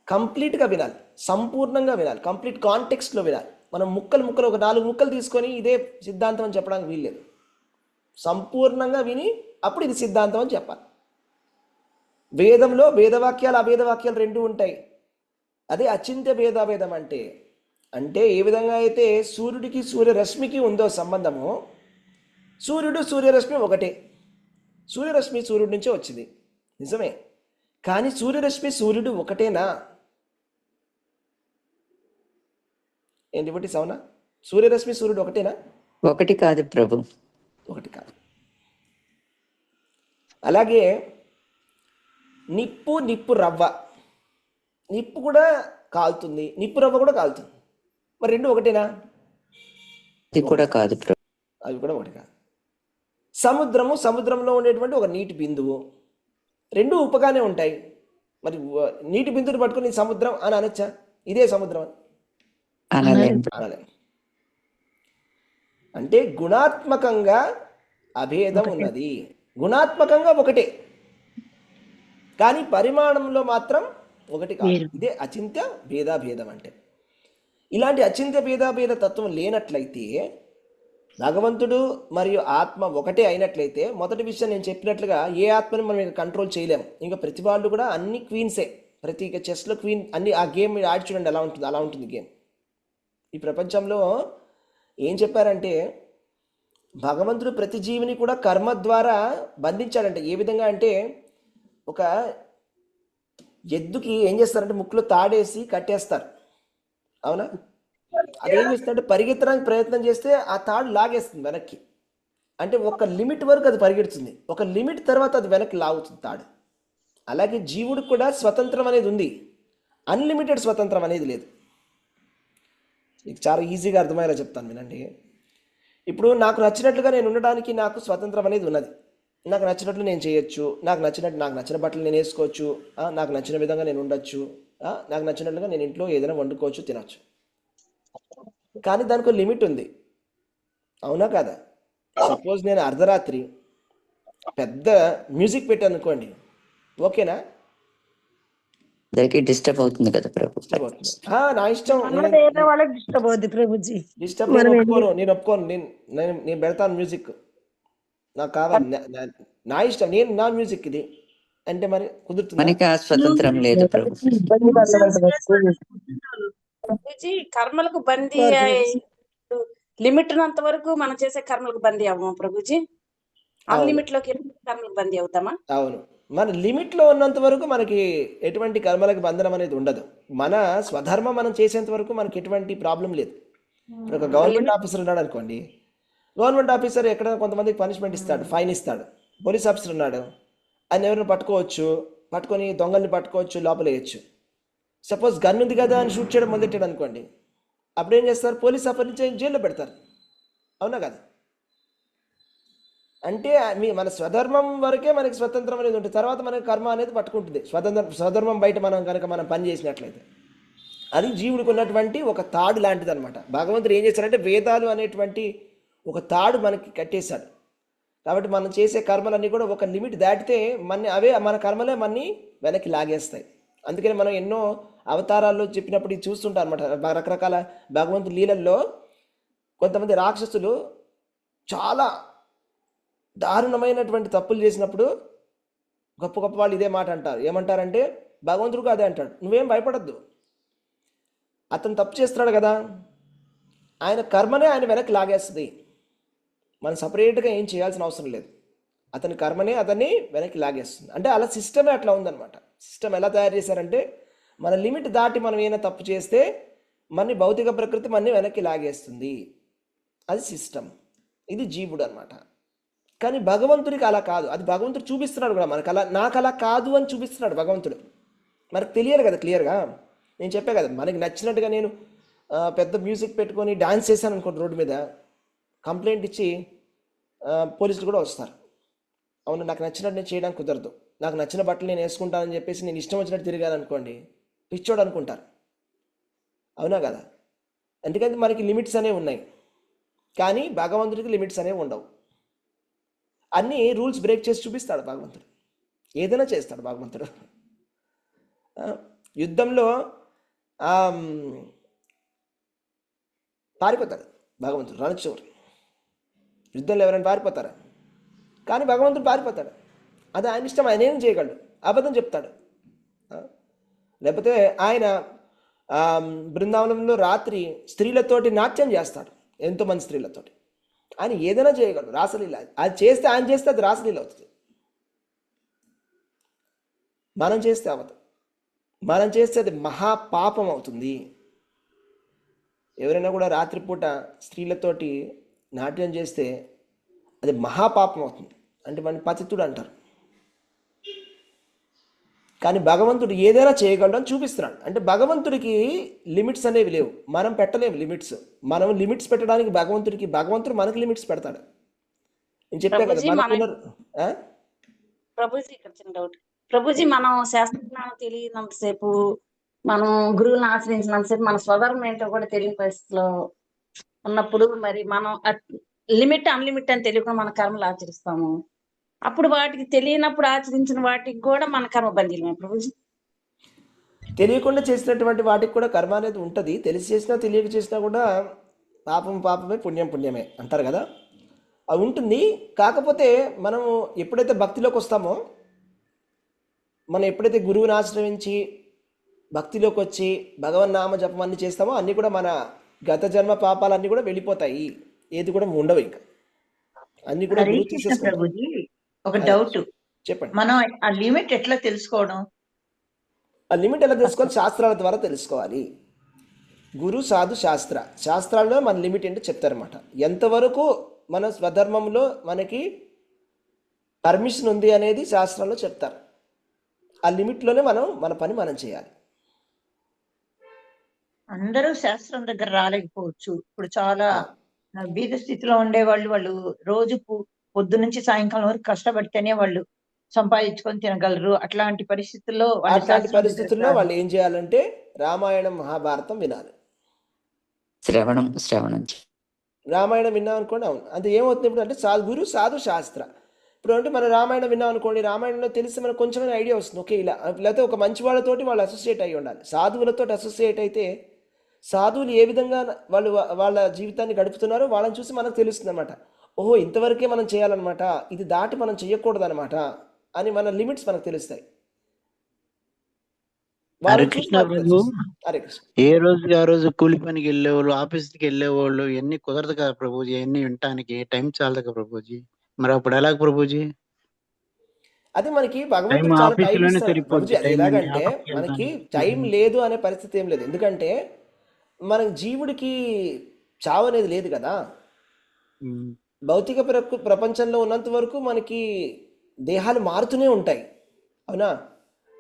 కంప్లీట్గా వినాలి, సంపూర్ణంగా వినాలి, కంప్లీట్ కాంటెక్స్ట్లో వినాలి. మనం ముక్కలు ఒక 4 ముక్కలు తీసుకొని ఇదే సిద్ధాంతం అని చెప్పడానికి వీల్లేదు. సంపూర్ణంగా విని అప్పుడు ఇది సిద్ధాంతం అని చెప్పాలి. వేదంలో భేదవాక్యాలు అభేదవాక్యాలు రెండు ఉంటాయి. అదే అచింత్య భేదాభేదం అంటే ఏ విధంగా అయితే సూర్యుడికి సూర్యరశ్మికి ఉందో సంబంధము, సూర్యుడు సూర్యరశ్మి ఒకటే. సూర్యరశ్మి సూర్యుడి నుంచే వచ్చింది, నిజమే. కానీ సూర్యరశ్మి సూర్యుడు ఒకటేనా? ఏంటి బట్టి సౌనా? సూర్యరశ్మి సూర్యుడు ఒకటేనా? ఒకటి కాదు ప్రభు, ఒకటి కాదు. అలాగే నిప్పు రవ్వ, నిప్పు కూడా కాలుతుంది, నిప్పు రవ్వ కూడా కాలుతుంది. మరి రెండు ఒకటేనా? అది కూడా కాదు ప్రభు, అవి కూడా ఒకటి కాదు. సముద్రంలో ఉండేటువంటి ఒక నీటి బిందువు, రెండు ఉపగానే ఉంటాయి. మరి నీటి బిందువుని పట్టుకుని సముద్రం అని అనొచ్చా? ఇదే సముద్రం అని అనలేం. అంటే గుణాత్మకంగా అభేదం ఉన్నది, గుణాత్మకంగా ఒకటే, కానీ పరిమాణంలో మాత్రం ఒకటి కాదు. ఇదే అచింత్య భేదాభేదం అంటే. ఇలాంటి అచింత్య భేదాభేద తత్వం లేనట్లయితే, భగవంతుడు మరియు ఆత్మ ఒకటే అయినట్లయితే, మొదటి విషయం నేను చెప్పినట్లుగా ఏ ఆత్మని మనం ఇంకా కంట్రోల్ చేయలేము. ఇంకా ప్రతి వాళ్ళు కూడా అన్ని క్వీన్సే. ప్రతి చెస్లో క్వీన్. అన్ని ఆ గేమ్ మీరు ఆడి చూడండి ఎలా ఉంటుంది, అలా ఉంటుంది గేమ్. ఈ ప్రపంచంలో ఏం చెప్పారంటే, భగవంతుడు ప్రతి జీవిని కూడా కర్మ ద్వారా బంధించాడంట. ఏ విధంగా అంటే, ఒక ఎద్దుకి ఏం చేస్తారంటే ముక్కులో తాడేసి కట్టేస్తారు, అవునా? అదేం చేస్తుందంటే పరిగెత్తడానికి ప్రయత్నం చేస్తే ఆ తాడు లాగేస్తుంది వెనక్కి. అంటే ఒక లిమిట్ వరకు అది పరిగెడుతుంది, ఒక లిమిట్ తర్వాత అది వెనక్కి లాగుతుంది తాడు. అలాగే జీవుడికి కూడా స్వతంత్రం అనేది ఉంది, అన్లిమిటెడ్ స్వతంత్రం అనేది లేదు. మీకు చాలా ఈజీగా అర్థమయ్యేలా చెప్తాను వినండి. ఇప్పుడు నాకు నచ్చినట్లుగా నేను ఉండడానికి నాకు స్వతంత్రం అనేది ఉన్నది. నాకు నచ్చినట్లు నేను చేయొచ్చు, నాకు నచ్చిన బట్టలు నేను వేసుకోవచ్చు, నాకు నచ్చిన విధంగా నేను ఉండొచ్చు, నాకు నచ్చినట్లుగా నేను ఇంట్లో ఏదైనా వండుకోవచ్చు, తినచ్చు. కానీ దానికి ఒక లిమిట్ ఉంది, అవునా కదా? సపోజ్ నేను అర్ధరాత్రి పెద్ద మ్యూజిక్ పెట్టాను అనుకోండి, ఓకేనా? డిస్టర్బ్ అవుతుంది కదా ప్రభు. డిస్టర్బ్ అవుతుంది. నా ఇష్టం, డిస్టర్బ్ అవుద్ది ప్రభుజీ. డిస్టర్బ్ నేను ఒప్పుకోను. నేను పెడతాను మ్యూజిక్, నాకు కావాలి, నా ఇష్టం, నా మ్యూజిక్ ఇది అంటే మరి కుదురుతుంది? మనకి ఆ స్వతంత్రం లేదు ప్రభు. ప్రభుజీ కర్మలకు బందీ లిమిట్ ఉన్నంత వరకు మనం చేసే కర్మలకు బందీ అవ్వమా ప్రభుజీ? అన్లిమిట్ లోకి కర్మలకు బందీ అవుతామా? అవును. మన లిమిట్లో ఉన్నంత వరకు మనకి ఎటువంటి కర్మలకు బంధనం అనేది ఉండదు. మన స్వధర్మం మనం చేసేంత వరకు మనకి ఎటువంటి ప్రాబ్లం లేదు. ఇప్పుడు ఒక గవర్నమెంట్ ఆఫీసర్ ఉన్నాడు అనుకోండి, గవర్నమెంట్ ఆఫీసర్ ఎక్కడైనా కొంతమందికి పనిష్మెంట్ ఇస్తాడు, ఫైన్ ఇస్తాడు. పోలీస్ ఆఫీసర్ ఉన్నాడు, ఆయన ఎవరిని పట్టుకోవచ్చు, పట్టుకొని దొంగల్ని పట్టుకోవచ్చు, లోపల వేయచ్చు. సపోజ్ గన్ ఉంది కదా అని షూట్ చేయడం మొదలెట్టాడు అనుకోండి, అప్పుడు ఏం చేస్తారు? పోలీస్ ఆఫీసర్ నుంచి జైల్లో పెడతారు. అవునా కదా? అంటే మన స్వధర్మం వరకే మనకి స్వతంత్రం అనేది ఉంటుంది, తర్వాత మనకి కర్మ అనేది పట్టుకుంటుంది. స్వధర్మం బయట మనం పని చేసినట్లయితే అది జీవుడికి ఉన్నటువంటి ఒక తాడు లాంటిది అనమాట. భగవంతుడు ఏం చేశారంటే వేదాలు అనేటువంటి ఒక తాడు మనకి కట్టేశాడు. కాబట్టి మనం చేసే కర్మలన్నీ కూడా ఒక లిమిట్ దాటితే మన కర్మలే మనని వెనక్కి లాగేస్తాయి. అందుకని మనం ఎన్నో అవతారాల్లో చెప్పినప్పుడు ఇది చూస్తుంటాం అనమాట. రకరకాల భగవంతుడి లీలల్లో కొంతమంది రాక్షసులు చాలా దారుణమైనటువంటి తప్పులు చేసినప్పుడు గొప్ప గొప్ప వాళ్ళు ఇదే మాట అంటారు. ఏమంటారంటే భగవంతుడికి అదే అంటాడు, నువ్వేం భయపడద్దు, అతను తప్పు చేస్తున్నాడు కదా, ఆయన కర్మనే ఆయన వెనక్కి లాగేస్తుంది. మనం సపరేట్గా ఏం చేయాల్సిన అవసరం లేదు, అతని కర్మనే అతన్ని వెనక్కి లాగేస్తుంది. అంటే అలా సిస్టమే అట్లా ఉందన్నమాట. సిస్టమ్ ఎలా తయారు చేశారంటే మన లిమిట్ దాటి మనం ఏమైనా తప్పు చేస్తే మన భౌతిక ప్రకృతి మనని వెనక్కి లాగేస్తుంది. అది సిస్టమ్. ఇది జీవుడు అనమాట. కానీ భగవంతుడికి అలా కాదు. అది భగవంతుడు చూపిస్తున్నాడు కూడా మనకు, నాకు అలా కాదు అని చూపిస్తున్నాడు భగవంతుడు. మనకు తెలియాలి కదా క్లియర్గా. నేను చెప్పే కదా, మనకి నచ్చినట్టుగా నేను పెద్ద మ్యూజిక్ పెట్టుకొని డాన్స్ చేశాను అనుకోండి, రోడ్డు మీద కంప్లైంట్ ఇచ్చి పోలీసులు కూడా వస్తారు. అవును, నాకు నచ్చినట్టు నేను చేయడానికి కుదరదు, నాకు నచ్చిన బట్టలు నేను వేసుకుంటానని చెప్పేసి నేను ఇష్టం వచ్చినట్టు తిరిగాను అనుకోండి, పిచ్చోడు అనుకుంటారు. అవునా కదా? ఎందుకంటే మనకి లిమిట్స్ అనేవి ఉన్నాయి, కానీ భగవంతుడికి లిమిట్స్ అనేవి ఉండవు. అన్నీ రూల్స్ బ్రేక్ చేసి చూపిస్తాడు భగవంతుడు. ఏదైనా చేస్తాడు భగవంతుడు. యుద్ధంలో పారిపోతాడు భగవంతుడు, రణచోరు. యుద్ధంలో ఎవరైనా పారిపోతారా? కానీ భగవంతుడు పారిపోతాడు. అది ఆయన ఇష్టం, ఆయన ఏం చేయగలడు? అబద్ధం చెప్తాడు. లేకపోతే ఆయన బృందావనంలో రాత్రి స్త్రీలతోటి నాట్యం చేస్తాడు, ఎంతోమంది స్త్రీలతోటి. ఆయన ఏదైనా చేయగలడు, రాసలీల. అది చేస్తే ఆయన చేస్తే అది రాసలీల అవుతుంది. మనం చేస్తే అవ్వదు. మనం చేస్తే అది మహాపాపం అవుతుంది. ఎవరైనా కూడా రాత్రిపూట స్త్రీలతోటి నాట్యం చేస్తే అది మహాపాపం అవుతుంది. అంటే మన పతితుడు అంటారు. కానీ భగవంతుడు ఏదైనా చేయగలడు అని చూపిస్తున్నాడు. అంటే భగవంతుడికి లిమిట్స్ అనేవి లేవు, మనం పెట్టలేము లిమిట్స్. మనం లిమిట్స్ పెట్టడానికి భగవంతుడు మనకి లిమిట్స్ పెడతాడు. నేను చెప్పా కదా ప్రభుజీ, ఇక్కడ చిన్న డౌట్. ప్రభుజీ, మనం శాస్త్రజ్ఞానం తెలియనంతసేపు, మనం గురువులను ఆశ్రయించినంతసేపు మన స్వధర్మం ఏంటో కూడా తెలియని పరిస్థితిలో ఉన్నప్పుడు మరి మనం లిమిట్ అన్లిమిట్ అని తెలియకుండా మన కర్మలు ఆచరిస్తాము. అప్పుడు వాటికి తెలియనప్పుడు ఆచరించిన వాటికి కూడా మన కర్మ బంధీలమే ప్రభుజీ? తెలియకుండా చేసినటువంటి వాటికి కూడా కర్మ అనేది ఉంటుంది. తెలిసి చేసినా తెలియక చేసినా కూడా పాపం పాపమే, పుణ్యం పుణ్యమే అంటారు కదా, అది ఉంటుంది. కాకపోతే మనం ఎప్పుడైతే భక్తిలోకి వస్తామో, మనం ఎప్పుడైతే గురువుని ఆశ్రయించి భక్తిలోకి వచ్చి భగవన్నామ జపం అన్ని చేస్తామో అన్నీ కూడా మన గత జన్మ పాపాలన్నీ కూడా వెళ్ళిపోతాయి. ఏది కూడా ఉండవు, ఇంకా అన్ని కూడా ప్రభుజీ, ఒక డౌట్ చెప్పండి. మనం ఆ లిమిట్ ఎట్లా తెలుసుకోవడం? ఆ లిమిట్ ఎలా తెలుసుకోవాలి? శాస్త్రాల ద్వారా తెలుసుకోవాలి. గురు సాధు శాస్త్రాల్లో మన లిమిట్ ఏంటో చెప్తారన్నమాట. ఎంతవరకు మన స్వధర్మంలో మనకి పర్మిషన్ ఉంది అనేది శాస్త్రాల్లో చెప్తారు. ఆ లిమిట్లోనే మన పని మనం చేయాలి. అందరూ శాస్త్రం దగ్గర రాలేకపోవచ్చు. ఇప్పుడు చాలా బీద స్థితిలో ఉండే వాళ్ళు రోజు పొద్దు నుంచి సాయంకాలం వరకు కష్టపడితేనే వాళ్ళు సంపాదించుకొని తినగలరు. అట్లాంటి పరిస్థితుల్లో వాళ్ళు ఏం చేయాలంటే రామాయణం మహాభారతం వినాలి. శ్రవణం రామాయణం విన్నాం అనుకోండి, అవును, అంటే ఏమవుతుంది ఇప్పుడు అంటే గురు సాధు శాస్త్ర. ఇప్పుడు అంటే మనం రామాయణం విన్నాం అనుకోండి, రామాయణంలో తెలిసి మనకు కొంచెం ఐడియా వస్తుంది. ఓకే, ఇలా. లేకపోతే ఒక మంచి వాళ్ళతోటి వాళ్ళు అసోసియేట్ అయ్యి ఉండాలి. సాధువులతో అసోసియేట్ అయితే సాధువులు ఏ విధంగా వాళ్ళ జీవితాన్ని గడుపుతున్నారో వాళ్ళని చూసి మనకు తెలుస్తుంది అనమాట. ఓహో, ఇంతవరకే మనం చేయాలన్నమాట, ఇది దాటి మనం చేయకూడదు అనమాట అని మన లిమిట్స్ మనకు తెలుస్తాయి. హరే కృష్ణ ప్రభు, ఏ రోజు ఆ రోజు కూలి పనికి వెళ్ళేవాళ్ళు, ఆఫీస్కి వెళ్ళేవాళ్ళు ఇవన్నీ కుదరదు కదా ప్రభుజీ, ఇవన్నీ వినటానికి టైం చాలదు కదా ప్రభుజీ. మరి అప్పుడు ఎలా ప్రభుజీ? అది మనకి భగవంతుడు చాలా టైం ఇస్తాడు ప్రభుజీ. అది ఎలాగంటే మనకి టైం లేదు అనే పరిస్థితి ఏం లేదు. ఎందుకంటే మన జీవుడికి చావు అనేది లేదు కదా. ఉమ్, భౌతిక ప్రపంచంలో ఉన్నంత వరకు మనకి దేహాలు మారుతూనే ఉంటాయి, అవునా?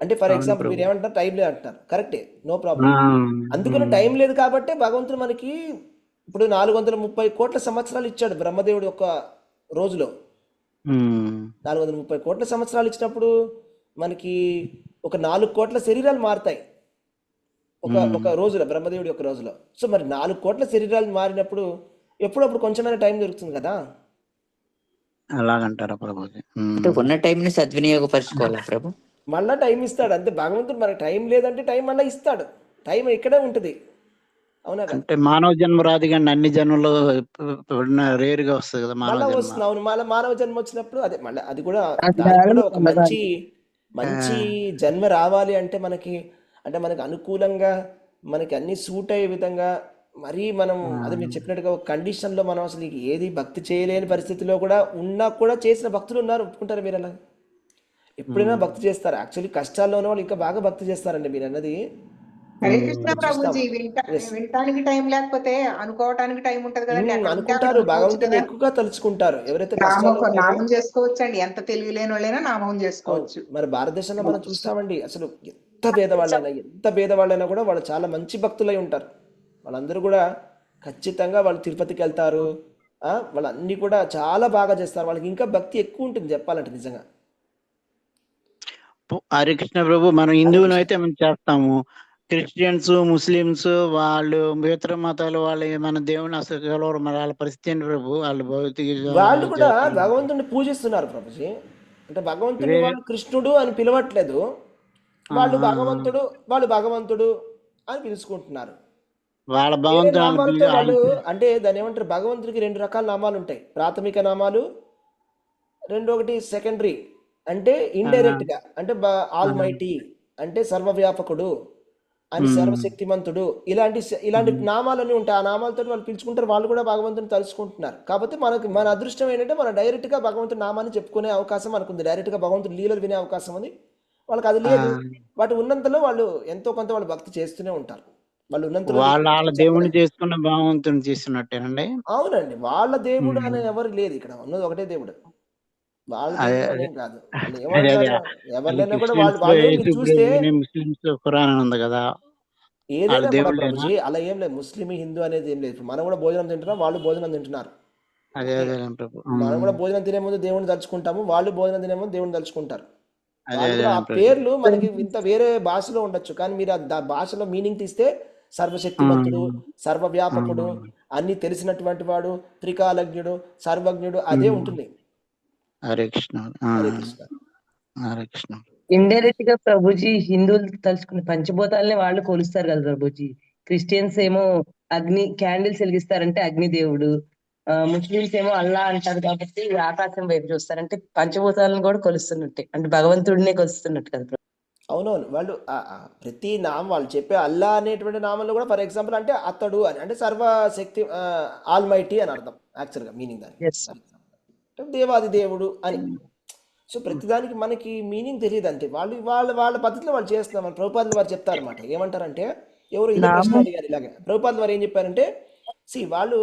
అంటే ఫర్ అవును ఎగ్జాంపుల్ మీరు ప్రభు. ఏమంటారు, టైం లేదు అంటారు, కరెక్టే, నో ప్రాబ్లం. ఆ, అందుకని టైం లేదు కాబట్టి భగవంతుడు మనకి ఇప్పుడు 430 కోట్ల సంవత్సరాలు ఇచ్చాడు బ్రహ్మదేవుడు ఒక రోజులో. 430 కోట్ల సంవత్సరాలు ఇచ్చినప్పుడు మనకి ఒక 4 కోట్ల శరీరాలు మారుతాయి ఒక రోజులో, బ్రహ్మదేవుడి ఒక రోజులో. సో మరి 4 కోట్ల శరీరాలు మారినప్పుడు ఎప్పుడప్పుడు కొంచెమైనా టైం దొరుకుతుంది కదా. అలాగంటారా ప్రభుజీ? అంటే ఉన్న టైంని సద్వినియోగపరచుకోవాలా ప్రభు? మళ్ళా టైం ఇస్తాడు అంతే. భగవంతుడు మనకి టైం లేదంటే టైం మళ్ళీ ఇస్తాడు. టైం ఇక్కడే ఉంటుంది, అవునా కదా. అంటే మానవ జన్మ రాదు కానీ అన్ని జన్మలో రేరుగా వస్తుంది కదా మానవ మళ్ళా జన్మ. వస్తుంది, అవును. మళ్ళీ మానవ జన్మ వచ్చినప్పుడు అదే మళ్ళీ అది కూడా, దానికి కూడా ఒక మంచి మంచి జన్మ రావాలి అంటే మనకి, అంటే మనకి అనుకూలంగా మనకి అన్ని సూట్ అయ్యే విధంగా, మరీ మనం అదే మీరు చెప్పినట్టుగా ఒక కండిషన్లో మనం అసలు ఏది భక్తి చేయలేని పరిస్థితిలో కూడా ఉన్నా కూడా చేసిన భక్తులు ఉన్నారు. ఒప్పుకుంటారు మీరు? అలా ఎప్పుడైనా భక్తి చేస్తారు. యాక్చువల్లీ కష్టాల్లో ఉన్న వాళ్ళు ఇంకా బాగా భక్తి చేస్తారండి, మీరు అన్నది. హరే కృష్ణ చూస్తాం. ప్రభుజీ, వినటానికి టైం లేకపోతే అనుకోవటానికి టైం ఉంటది కదండి. ఎక్కడ ఉంటే అక్కడ అనుకుంటారు, అనుకోవచ్చు భగవంతుని కదా. ఎక్కువగా తలుచుకుంటారు ఎవరైతే కష్టాల్లో నామం ఉంటారో. నామం చేసుకోవచ్చు అండి, ఎంత తెలియలేని వాళ్ళైనా నామం అవును, చేసుకోవచ్చు. మరి భారతదేశంలో మనం చూస్తామండి, అసలు ఎంత భేదవాళ్ళైనా కూడా వాళ్ళు చాలా మంచి భక్తులై ఉంటారు. వాళ్ళందరూ కూడా ఖచ్చితంగా వాళ్ళు తిరుపతికి వెళ్తారు, వాళ్ళన్నీ కూడా చాలా బాగా చేస్తారు. వాళ్ళకి ఇంకా భక్తి ఎక్కువ ఉంటుంది చెప్పాలంటే నిజంగా. హరే కృష్ణ ప్రభు, మనం హిందువులు అయితే మనం చేస్తాము. క్రిస్టియన్స్, ముస్లిమ్స్ వాళ్ళు ఇతర మతాలు వాళ్ళు మన దేవుని అసలు గెలవరు. మరి వాళ్ళ పరిస్థితి ఏంటి ప్రభు? వాళ్ళు వాళ్ళు కూడా భగవంతుడిని పూజిస్తున్నారు ప్రభుజీ. అంటే భగవంతుడిని వాళ్ళు కృష్ణుడు అని పిలవట్లేదు, వాళ్ళు భగవంతుడు అని పిలుచుకుంటున్నారు. వాళ్ళ వేరే భగవంతుడు నామాలతో వాళ్ళు, అంటే దాన్ని ఏమంటారు, భగవంతుడికి 2 రకాల నామాలు ఉంటాయి. ప్రాథమిక నామాలు, ఒకటి సెకండరీ, అంటే ఇండైరెక్ట్ గా, అంటే ఆల్ మైటీ అంటే సర్వవ్యాపకుడు అని, సర్వశక్తిమంతుడు, ఇలాంటి నామాలన్నీ ఉంటాయి. ఆ నామాలతో వాళ్ళు పిలుచుకుంటారు, వాళ్ళు కూడా భగవంతుని తలుచుకుంటున్నారు. కాబట్టి మన అదృష్టం ఏంటంటే మనం డైరెక్ట్ గా భగవంతుడి నామాన్ని చెప్పుకునే అవకాశం మనకుంది, డైరెక్ట్ గా భగవంతుడి లీలలు వినే అవకాశం ఉంది. వాళ్ళకి అది లేదు. వాటి ఉన్నంతలో వాళ్ళు ఎంతో కొంత వాళ్ళు భక్తి చేస్తూనే ఉంటారు. వాళ్ళు ఉన్నంతలో వాళ్ళ దేవుడిని చేసుకున్న భగవంతుని చేస్తున్నట్టేనండి. అవునండి, వాళ్ళ దేవుడు అనే ఎవరు లేదు, ఇక్కడ ఉన్నది ఒకటే దేవుడు. వాళ్ళ దేవుడు అనేం కాదు. వాళ్ళు ఏమంటారు, ఎవరినైనా కూడా వాళ్ళు మీరు చూస్తే ముస్లిమ్స్ ఖురాన్ ఉంది కదా, ఏదైనా కూడా ప్రభుజీ అలా ఏం లేదు. ముస్లిం, హిందూ అనేది ఏం లేదు. మనం కూడా భోజనం తింటున్నాం, వాళ్ళు భోజనం తింటున్నారు. మనం కూడా భోజనం తినే ముందు దేవుని తలుచుకుంటాము, వాళ్ళు భోజనం తినే ముందు దేవుని తలుచుకుంటారు. వాళ్ళు కూడా ఆ పేర్లు మనకి ఇంత వేరే భాషలో ఉండొచ్చు, కానీ మీరు ఆ భాషలో మీనింగ్ తీస్తే సర్వశక్తిమంతుడు, సర్వవ్యాపకుడు, అన్ని తెలిసినటువంటి వాడు, త్రికాలజ్ఞుడు, సర్వజ్ఞుడు, అదే ఉంటుంది. హరే కృష్ణ. హరే కృష్ణ. హరే కృష్ణ. ఇండైరెక్ట్ గా ప్రభుజీ హిందువులు తలుచుకుని పంచభూతాలని వాళ్ళు కొలుస్తారు కదా ప్రభుజీ. క్రిస్టియన్స్ ఏమో అగ్ని క్యాండిల్స్ వెలిగిస్తారంటే అగ్ని దేవుడు, ముస్లిమ్స్ ఏమో అల్లా అంటారు కాబట్టి ఆకాశం వైపు చూస్తారంటే పంచభూతాలను కూడా కొలుస్తున్నట్టే, అంటే భగవంతుడినే కొలుస్తున్నట్టు కదా ప్రభు. అవునవును, వాళ్ళు ప్రతి నామం వాళ్ళు చెప్పే అల్లా అనేటువంటి నామంలో కూడా ఫర్ ఎగ్జాంపుల్ అంటే అతడు అని, అంటే సర్వశక్తి, ఆల్ మైటీ అని అర్థం యాక్చువల్గా మీనింగ్ దానికి, దేవాది దేవుడు అని. సో ప్రతిదానికి మనకి మీనింగ్ తెలియదు అంతే. వాళ్ళు వాళ్ళ పద్ధతిలో వాళ్ళు చేస్తున్నారు. మన ప్రభుపాదుల వారు చెప్తారు అనమాట, ఏమంటారంటే, ఎవరు ఇలా ప్రశ్న అడిగారు ఇలాగే, ప్రభుపాదుల వారు ఏం చెప్పారంటే, వాళ్ళు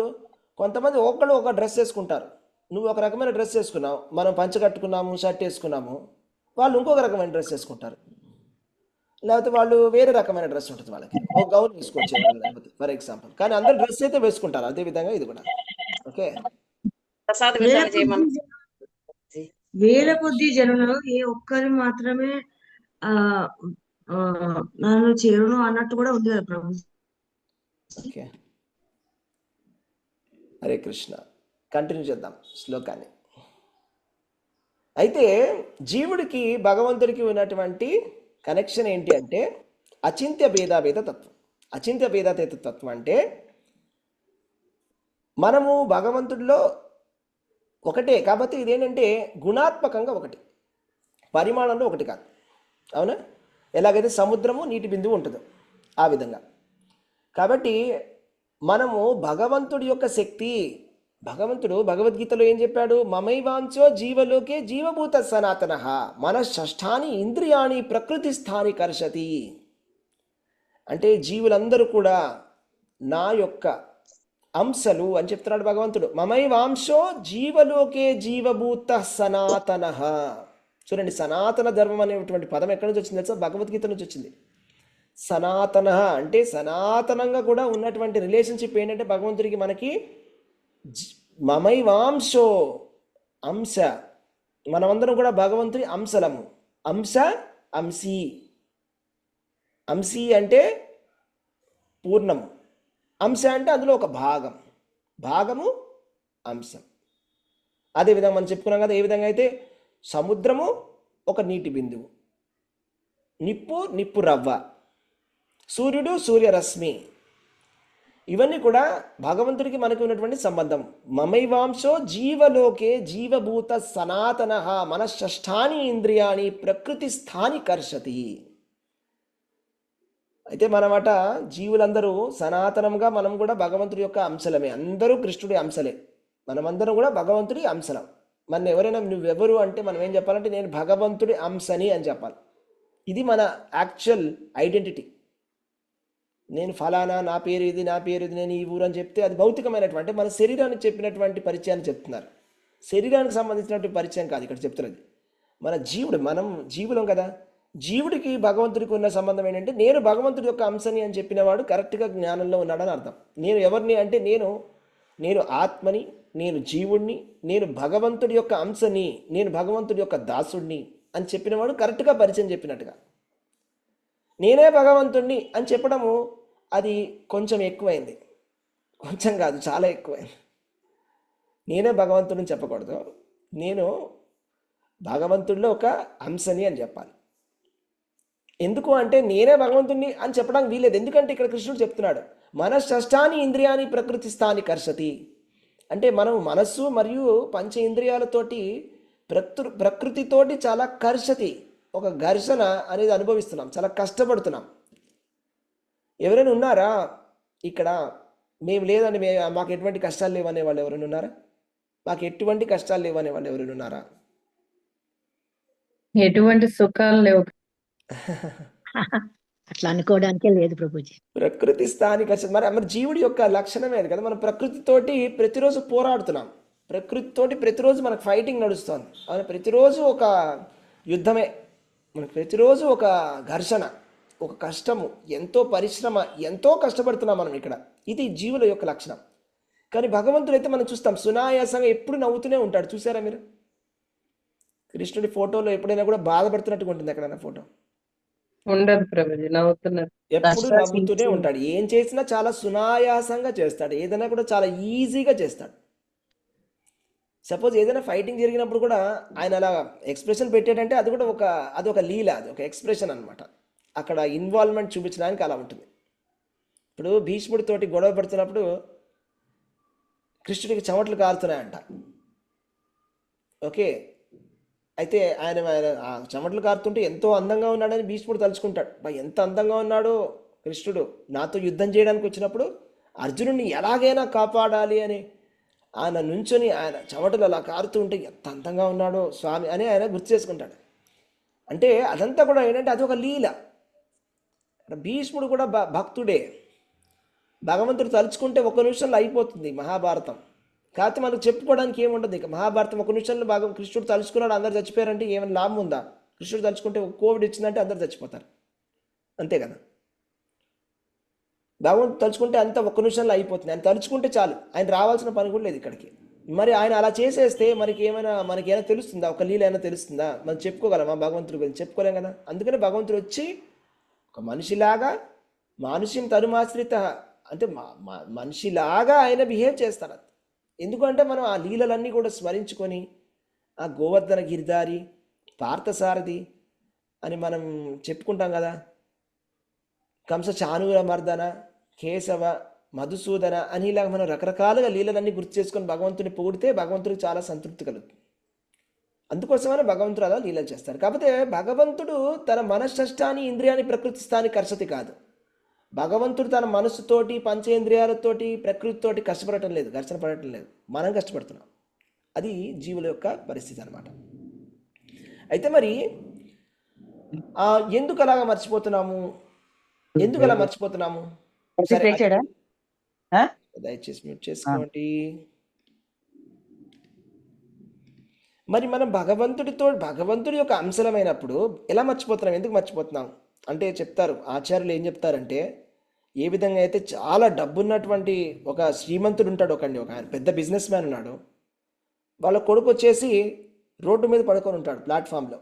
కొంతమంది ఒకళ్ళు ఒక డ్రెస్ వేసుకుంటారు, నువ్వు ఒక రకమైన డ్రెస్ వేసుకున్నావు, మనం పంచ కట్టుకున్నాము, షర్ట్ వేసుకున్నాము, వాళ్ళు ఇంకొక రకమైన డ్రెస్ వేసుకుంటారు. లేకపోతే వాళ్ళు వేరే రకమైన డ్రెస్ ఉంటుంది, వాళ్ళకి ఒక గౌన్ వేసుకోవచ్చు లేకపోతే ఫర్ ఎగ్జాంపుల్, కానీ అందరు డ్రెస్ అయితే వేసుకుంటారు. అదే విధంగా ఇది కూడా ఓకే. వేల కొద్ది జనులలో ఏ ఒక్కరు మాత్రమే నన్ను చేరును అన్నట్టు కూడా ఉంది కదా ప్రభు. ఓకే, హరే కృష్ణ. కంటిన్యూ చేద్దాం శ్లోకాన్ని. అయితే జీవుడికి భగవంతుడికి ఉన్నటువంటి కనెక్షన్ ఏంటి అంటే అచింత్య భేదాభేద తత్వం. అచింత్య భేదాభేద తత్వం అంటే మనము భగవంతుడిలో ఒకటే కాబట్టి ఇదేంటంటే గుణాత్మకంగా ఒకటి, పరిమాణంలో ఒకటి కాదు, అవునా? ఎలాగైతే సముద్రము నీటి బిందువు ఉంటుందో ఆ విధంగా. కాబట్టి మనము భగవంతుడి యొక్క శక్తి, భగవంతుడు భగవద్గీతలో ఏం చెప్పాడు, మమైవాంచో జీవలోకే జీవభూత సనాతన మన షష్ఠాని ఇంద్రియాణి ప్రకృతి స్థాని కర్షతి. అంటే జీవులందరూ కూడా నా యొక్క అంశలు అని చెప్తున్నాడు భగవంతుడు. మమైవాంశో జీవలోకే జీవభూత సనాతన. చూడండి, సనాతన ధర్మం అనేటువంటి పదం ఎక్కడి నుంచి వచ్చింది తెలుసా? భగవద్గీత నుంచి వచ్చింది. సనాతన అంటే సనాతనంగా కూడా ఉన్నటువంటి రిలేషన్షిప్ ఏంటంటే భగవంతుడికి మనకి మమైవాంశో అంశ, మనమందరం కూడా భగవంతుడి అంశలము. అంశ అంశీ, అంశీ అంటే పూర్ణము, అంశ అంటే అందులో ఒక భాగం, భాగము అంశం. అదేవిధంగా మనం చెప్పుకున్నాం కదా, ఏ విధంగా అయితే సముద్రము ఒక నీటి బిందువు, నిప్పు నిప్పు రవ్వ, సూర్యుడు సూర్యరశ్మి, ఇవన్నీ కూడా భగవంతుడికి మనకి ఉన్నటువంటి సంబంధం. మమైవాంశో జీవలోకే జీవభూత సనాతన మనశ్షష్టాని ఇంద్రియాణి ప్రకృతి స్థాని కర్షతి. అయితే మనమట జీవులందరూ సనాతనంగా మనం కూడా భగవంతుడి యొక్క అంశలమే, అందరూ కృష్ణుడి అంశలే, మనమందరం కూడా భగవంతుడి అంశలం. మన ఎవరైనా నువ్వెవరు అంటే మనం ఏం చెప్పాలంటే నేను భగవంతుడి అంశని అని చెప్పాలి. ఇది మన యాక్చువల్ ఐడెంటిటీ. నేను ఫలానా, నా పేరు ఇది, నా పేరు ఇది, నేను ఈ ఊరు అని చెప్తే అది భౌతికమైనటువంటి మన శరీరానికి చెప్పినటువంటి పరిచయాన్ని చెప్తున్నారు. శరీరానికి సంబంధించినటువంటి పరిచయం కాదు ఇక్కడ చెప్తున్నది. మన జీవుడు, మనం జీవులం కదా, జీవుడికి భగవంతుడికి ఉన్న సంబంధం ఏంటంటే నేను భగవంతుడి యొక్క అంశని అని చెప్పినవాడు కరెక్ట్గా జ్ఞానంలో ఉన్నాడని అర్థం. నేను ఎవరిని అంటే నేను ఆత్మని, నేను జీవుణ్ణి, నేను భగవంతుడి యొక్క అంశని, నేను భగవంతుడి యొక్క దాసుడిని అని చెప్పినవాడు కరెక్ట్గా పరిచయం చెప్పినట్టుగా. నేనే భగవంతుడిని అని చెప్పడము అది కొంచెం ఎక్కువైంది, కొంచెం కాదు చాలా ఎక్కువైంది. నేనే భగవంతుడిని చెప్పకూడదు, నేను భగవంతుడిలో ఒక అంశని అని చెప్పాలి. ఎందుకు అంటే నేనే భగవంతుడిని అని చెప్పడానికి వీలేదు. ఎందుకంటే ఇక్కడ కృష్ణుడు చెప్తున్నాడు మనశ్షష్టాని ఇంద్రియాని ప్రకృతి స్థాని కర్షతి. అంటే మనం మనస్సు మరియు పంచ ఇంద్రియాలతోటి ప్రకృతితోటి చాలా కర్షతి, ఒక ఘర్షణ అనేది అనుభవిస్తున్నాం, చాలా కష్టపడుతున్నాం. ఎవరైనా ఉన్నారా ఇక్కడ మేము లేదని మాకు ఎటువంటి కష్టాలు లేవనే వాళ్ళు ఎవరైనా ఉన్నారా? మాకు ఎటువంటి కష్టాలు లేవనే వాళ్ళు ఎవరైనా ఉన్నారా? ఎటువంటి సుఖాలు లేవు. అట్లా అనుకోవడానికే లేదు ప్రభుజీ. ప్రకృతి స్థాని కర్షతి. మరి జీవుడి యొక్క లక్షణమే అది కదా. మనం ప్రకృతితోటి ప్రతిరోజు పోరాడుతున్నాం, ప్రకృతితోటి ప్రతిరోజు మనకు ఫైటింగ్ నడుస్తుంది. అవును, ప్రతిరోజు ఒక యుద్ధమే, మనకు ప్రతిరోజు ఒక ఘర్షణ, ఒక కష్టము, ఎంతో పరిశ్రమ, ఎంతో కష్టపడుతున్నాం మనం ఇక్కడ. ఇది జీవుల యొక్క లక్షణం. కానీ భగవంతుడు అయితే మనం చూస్తాం సునాయాసంగా ఎప్పుడు నవ్వుతూనే ఉంటాడు. చూసారా మీరు? కృష్ణుడి ఫోటోలో ఎప్పుడైనా కూడా బాధపడుతున్నట్టుగా ఉంటుంది ఎక్కడైనా ఫోటో? ఉండదు ప్రభుజీ, నవ్వుతున్నారు. ఎప్పుడు నవ్వుతూనే ఉంటాడు. ఏం చేసినా చాలా సునాయాసంగా చేస్తాడు, ఏదైనా కూడా చాలా ఈజీగా చేస్తాడు. సపోజ్ ఏదైనా ఫైటింగ్ జరిగినప్పుడు కూడా ఆయన అలా ఎక్స్ప్రెషన్ పెట్టాడంటే అది కూడా ఒక లీల, అది ఒక ఎక్స్ప్రెషన్ అనమాట. అక్కడ ఇన్వాల్వ్మెంట్ చూపించడానికి అలా ఉంటుంది. ఇప్పుడు భీష్ముడితోటి గొడవ పడుతున్నప్పుడు కృష్ణుడికి చెమటలు కారుతున్నాయంట. ఓకే, అయితే ఆయన ఆ చెమటలు కారుతుంటే ఎంతో అందంగా ఉన్నాడని భీష్ముడు తలుచుకుంటాడు. ఎంత అందంగా ఉన్నాడో కృష్ణుడు, నాతో యుద్ధం చేయడానికి వచ్చినప్పుడు అర్జునుడిని ఎలాగైనా కాపాడాలి అని ఆయన నుంచొని ఆయన చెమటలు అలా కారుతూ ఉంటే ఎంత అందంగా ఉన్నాడో స్వామి అని ఆయన గుర్తు చేసుకుంటాడు. అంటే అదంతా కూడా ఏంటంటే అది ఒక లీల. భీష్ముడు కూడా భక్తుడే. భగవంతుడు తలుచుకుంటే ఒక నిమిషంలో అయిపోతుంది మహాభారతం. కాకపోతే మనకు చెప్పుకోవడానికి ఏముండదు. ఇక మహాభారతం ఒక నిమిషంలో కృష్ణుడు తలుచుకున్నాడు అందరు చచ్చిపోయారంటే ఏమైనా లాభం ఉందా? కృష్ణుడు తలుచుకుంటే కోవిడ్ వచ్చిందంటే అందరు చచ్చిపోతారు, అంతే కదా. భగవంతుడు తలుచుకుంటే అంతా ఒక్క నిమిషంలో అయిపోతుంది. ఆయన తలుచుకుంటే చాలు, ఆయన రావాల్సిన పని కూడా లేదు ఇక్కడికి. మరి ఆయన అలా చేసేస్తే మనకేమైనా తెలుస్తుందా? ఒక లీల అయినా తెలుస్తుందా? మనం చెప్పుకోగలమా భగవంతుడి గురించి? చెప్పుకోలేం కదా. అందుకని భగవంతుడు వచ్చి ఒక మనిషిలాగా మానుష్యం తనుమాశ్రిత అంటే మనిషిలాగా ఆయన బిహేవ్ చేస్తాడు. ఎందుకంటే మనం ఆ లీలలన్నీ కూడా స్మరించుకొని ఆ గోవర్ధన గిరిధారి, పార్థసారథి అని మనం చెప్పుకుంటాం కదా. కంస చానూర మర్దన, కేశవ, మధుసూదన అని ఇలాగ మనం రకరకాలుగా లీలలన్నీ గుర్తు చేసుకొని భగవంతుని పొగిడితే భగవంతుడికి చాలా సంతృప్తి కలుగుతుంది. అందుకోసమనే భగవంతుడు అలా లీలలు చేస్తారు. కాకపోతే భగవంతుడు తన మనశ్షష్టాని ఇంద్రియాన్ని ప్రకృతి స్థాని కర్షతి కాదు. భగవంతుడు తన మనస్సుతోటి పంచేంద్రియాలతోటి ప్రకృతితోటి కష్టపడటం లేదు, ఘర్షణ పడటం లేదు. మనం కష్టపడుతున్నాం. అది జీవుల యొక్క పరిస్థితి అన్నమాట. అయితే మరి ఎందుకు అలాగా మర్చిపోతున్నాము? ఎందుకు అలా మర్చిపోతున్నాము? దయచేసి మ్యూట్ చేసుకోండి. మరి మనం భగవంతుడి యొక్క అంశలమైనప్పుడు ఎలా మర్చిపోతున్నాం? ఎందుకు మర్చిపోతున్నాం అంటే చెప్తారు ఆచార్యులు ఏం చెప్తారంటే, ఏ విధంగా అయితే చాలా డబ్బున్నటువంటి ఒక శ్రీమంతుడు ఉంటాడు, ఒక ఆయన పెద్ద బిజినెస్ మ్యాన్ ఉన్నాడు, వాళ్ళ కొడుకు వచ్చేసి రోడ్డు మీద పడుకొని ఉంటాడు ప్లాట్ఫామ్లో.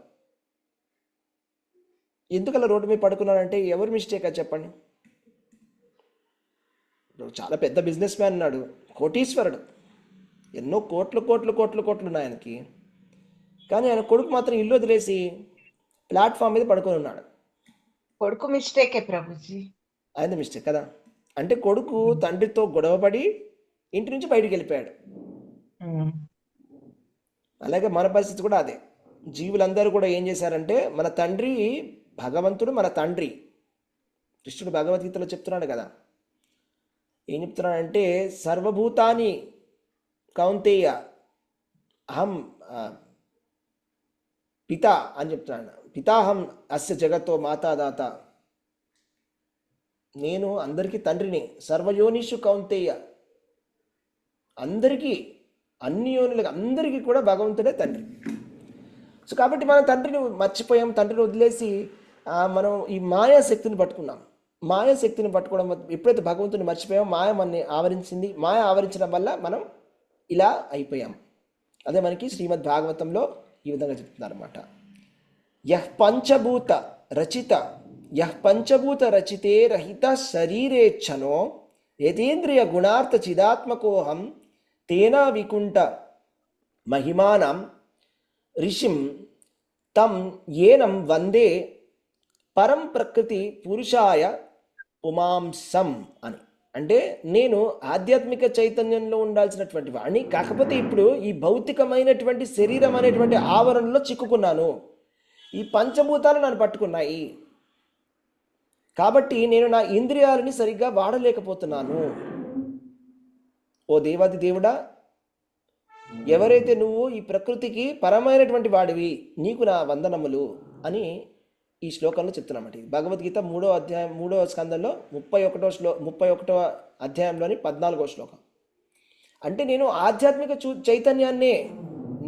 ఎందుకు అలా రోడ్డు మీద పడుకున్నాడంటే ఎవరు మిస్టేక్ అది చెప్పండి? చాలా పెద్ద బిజినెస్ మ్యాన్ ఉన్నాడు, కోటీశ్వరుడు, ఎన్నో కోట్లు కోట్లు కోట్లు కోట్లు ఉన్నాయి ఆయనకి. కానీ ఆయన కొడుకు మాత్రం ఇల్లు వదిలేసి ప్లాట్ఫామ్ మీద పడుకొని ఉన్నాడు. కొడుకు మిస్టేకే ప్రభుజీ. ఆయన మిస్టేక్ కదా. అంటే కొడుకు తండ్రితో గొడవపడి ఇంటి నుంచి బయటికి వెళ్ళిపోయాడు. అలాగే మన పరిస్థితి కూడా అదే. జీవులందరూ కూడా ఏం చేశారంటే, మన తండ్రి భగవంతుడు, మన తండ్రి కృష్ణుడు భగవద్గీతలో చెప్తున్నాడు కదా, ఏం చెప్తున్నాడంటే, సర్వభూతాని కౌంతేయ అహం పిత అని చెప్తున్నాడు. పితాహం అస్య జగతో మాతాదాత, నేను అందరికీ తండ్రిని. సర్వయోనిషు కౌంతేయ, అందరికీ అన్ని యోనులకు అందరికీ కూడా భగవంతుడే తండ్రి. సో కాబట్టి మనం తండ్రిని మర్చిపోయాం, తండ్రిని వదిలేసి మనం ఈ మాయాశక్తిని పట్టుకున్నాం. మాయాశక్తిని పట్టుకోవడం, ఎప్పుడైతే భగవంతుని మర్చిపోయామో మాయ మనని ఆవరించింది. మాయ ఆవరించడం వల్ల మనం ఇలా అయిపోయాం. అదే మనకి శ్రీమద్ భాగవతంలో ఈ విధంగా చెప్తున్నారు అన్నమాట. యః పంచభూత రచితే రహిత శరీరేచ్ఛనో యతేంద్రియ గుణార్థ చిదాత్మకోహం తేనా వికుంఠ మహిమానం ఋషిం తం ఏనం వందే పరం ప్రకృతి పురుషాయ పుమాంసం అని. అంటే నేను ఆధ్యాత్మిక చైతన్యంలో ఉండాల్సినటువంటి వాడిని, కాకపోతే ఇప్పుడు ఈ భౌతికమైనటువంటి శరీరం అనేటువంటి ఆవరణలో చిక్కుకున్నాను. ఈ పంచభూతాలు నన్ను పట్టుకున్నాయి, కాబట్టి నేను నా ఇంద్రియాలని సరిగ్గా వాడలేకపోతున్నాను. ఓ దేవాది దేవుడా, ఎవరైతే నువ్వు ఈ ప్రకృతికి పరమైనటువంటి వాడివి, నీకు నా వందనములు అని ఈ శ్లోకంలో చెప్తున్నామట. భగవద్గీత 3వ అధ్యాయం 3వ స్కందంలో 31వ అధ్యాయంలోని 14వ శ్లోకం. అంటే నేను ఆధ్యాత్మిక చైతన్యాన్నే,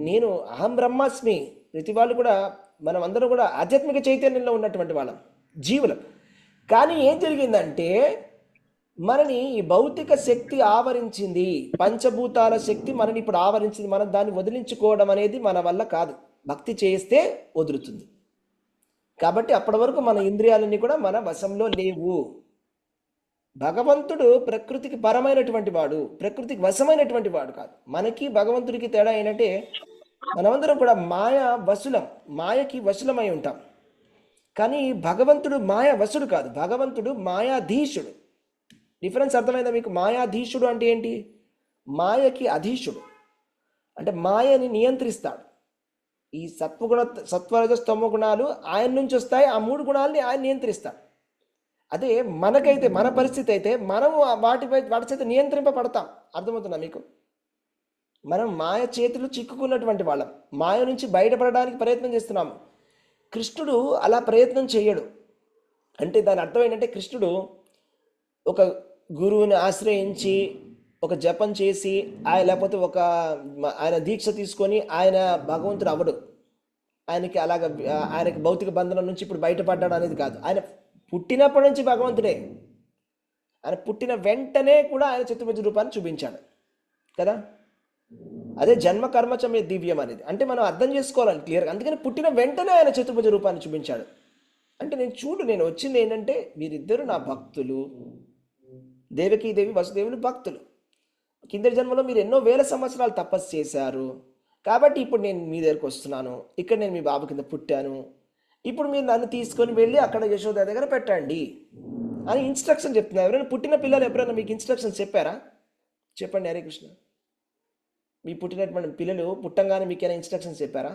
నేను అహం బ్రహ్మాస్మి. ప్రతి వాళ్ళు కూడా, మనం అందరం కూడా ఆధ్యాత్మిక చైతన్యంలో ఉన్నటువంటి వాళ్ళం, జీవులం. కానీ ఏం జరిగిందంటే, మనని ఈ భౌతిక శక్తి ఆవరించింది, పంచభూతాల శక్తి మనని ఇప్పుడు ఆవరించింది. మనం దాన్ని వదిలించుకోవడం అనేది మన వల్ల కాదు, భక్తి చేస్తే వదులుతుంది. కాబట్టి అప్పటి వరకు మన ఇంద్రియాలన్నీ కూడా మన వశంలో లేవు. భగవంతుడు ప్రకృతికి పరమైనటువంటి వాడు, ప్రకృతికి వశమైనటువంటి వాడు కాదు. మనకి భగవంతుడికి తేడా ఏంటంటే, మనమందరం కూడా మాయకి వశులమై ఉంటాం. కానీ భగవంతుడు మాయ వశుడు కాదు, భగవంతుడు మాయాధీశుడు. డిఫరెన్స్ అర్థమైందా మీకు? మాయాధీశుడు అంటే ఏంటి? మాయకి అధీశుడు అంటే మాయని నియంత్రిస్తాడు. ఈ సత్వరజస్తమో గుణాలు ఆయన నుంచి వస్తాయి, ఆ 3 గుణాలని ఆయన నియంత్రిస్తాడు. అదే మనకైతే, మన పరిస్థితి అయితే మనం వాటి చేత నియంత్రింపబడతాం. అర్థమవుతుందా మీకు? మనం మాయ చేతులు చిక్కుకున్నటువంటి వాళ్ళం, మాయ నుంచి బయటపడడానికి ప్రయత్నం చేస్తున్నాము. కృష్ణుడు అలా ప్రయత్నం చేయడు. అంటే దాని అర్థం ఏంటంటే, కృష్ణుడు ఒక గురువుని ఆశ్రయించి ఒక జపం చేసి లేకపోతే ఆయన దీక్ష తీసుకొని ఆయన భగవంతుడు అవ్వడు. ఆయనకి భౌతిక బంధనం నుంచి ఇప్పుడు బయటపడ్డాడు అనేది కాదు. ఆయన పుట్టినప్పటి నుంచి భగవంతుడే. ఆయన పుట్టిన వెంటనే కూడా ఆయన చతుర్భుజ రూపాన్ని చూపించాడు కదా. అదే జన్మ కర్మచమే దివ్యం అనేది. అంటే మనం అర్థం చేసుకోవాలని క్లియర్గా. అందుకని పుట్టిన వెంటనే ఆయన చతుర్భుజ రూపాన్ని చూపించాడు. అంటే నేను వచ్చింది ఏంటంటే, వీరిద్దరు నా భక్తులు, దేవకీదేవి వసుదేవులు భక్తులు. కిందటి జన్మలో మీరు ఎన్నో వేల సంవత్సరాలు తపస్సు చేశారు, కాబట్టి ఇప్పుడు నేను మీ దగ్గరకు వస్తున్నాను. ఇక్కడ నేను మీ బాబు కింద పుట్టాను, ఇప్పుడు మీరు నన్ను తీసుకొని వెళ్ళి అక్కడ యశోద దగ్గర పెట్టండి అని ఇన్స్ట్రక్షన్ చెప్తున్నారు. ఎవరైనా పుట్టిన పిల్లలు ఎప్పుడైనా మీకు ఇన్స్ట్రక్షన్స్ చెప్పారా? చెప్పండి. హరే కృష్ణ. మీ పుట్టినటువంటి పిల్లలు పుట్టంగానే మీకైనా ఇన్స్ట్రక్షన్స్ చెప్పారా?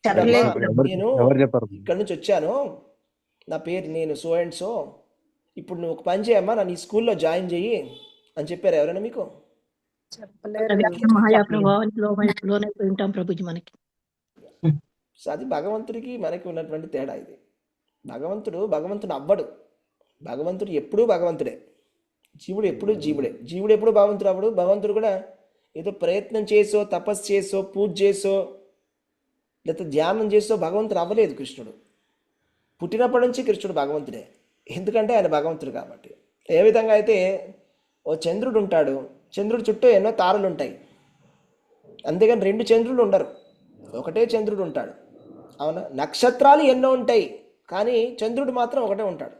నేను ఇక్కడ నుంచి వచ్చాను, నా పేరు నేను సో అండ్ సో, ఇప్పుడు నువ్వు ఒక పని చేయమ్మా, నన్ను ఈ స్కూల్లో జాయిన్ చెయ్యి అని చెప్పారు ఎవరైనా మీకు? మాయా ప్రభావానికి ఉంటాం ప్రభుజీ మనకి. సో అది భగవంతుడికి మనకి ఉన్నటువంటి తేడా ఇది. భగవంతుడు అవ్వడు. భగవంతుడు ఎప్పుడూ భగవంతుడే. జీవుడు ఎప్పుడు జీవుడే, జీవుడు ఎప్పుడు భగవంతుడు అప్పుడు. భగవంతుడు కూడా ఏదో ప్రయత్నం చేసో, తపస్సు చేసో, పూజ చేసో, లేకపోతే ధ్యానం చేసో భగవంతుడు అవ్వలేదు కృష్ణుడు. పుట్టినప్పటి నుంచి కృష్ణుడు భగవంతుడే, ఎందుకంటే ఆయన భగవంతుడు కాబట్టి. ఏ విధంగా అయితే ఓ చంద్రుడు ఉంటాడు, చంద్రుడి చుట్టూ ఎన్నో తారలు ఉంటాయి, అంతేగాని రెండు చంద్రులు ఉండరు, ఒకటే చంద్రుడు ఉంటాడు. అవునా? నక్షత్రాలు ఎన్నో ఉంటాయి, కానీ చంద్రుడు మాత్రం ఒకటే ఉంటాడు.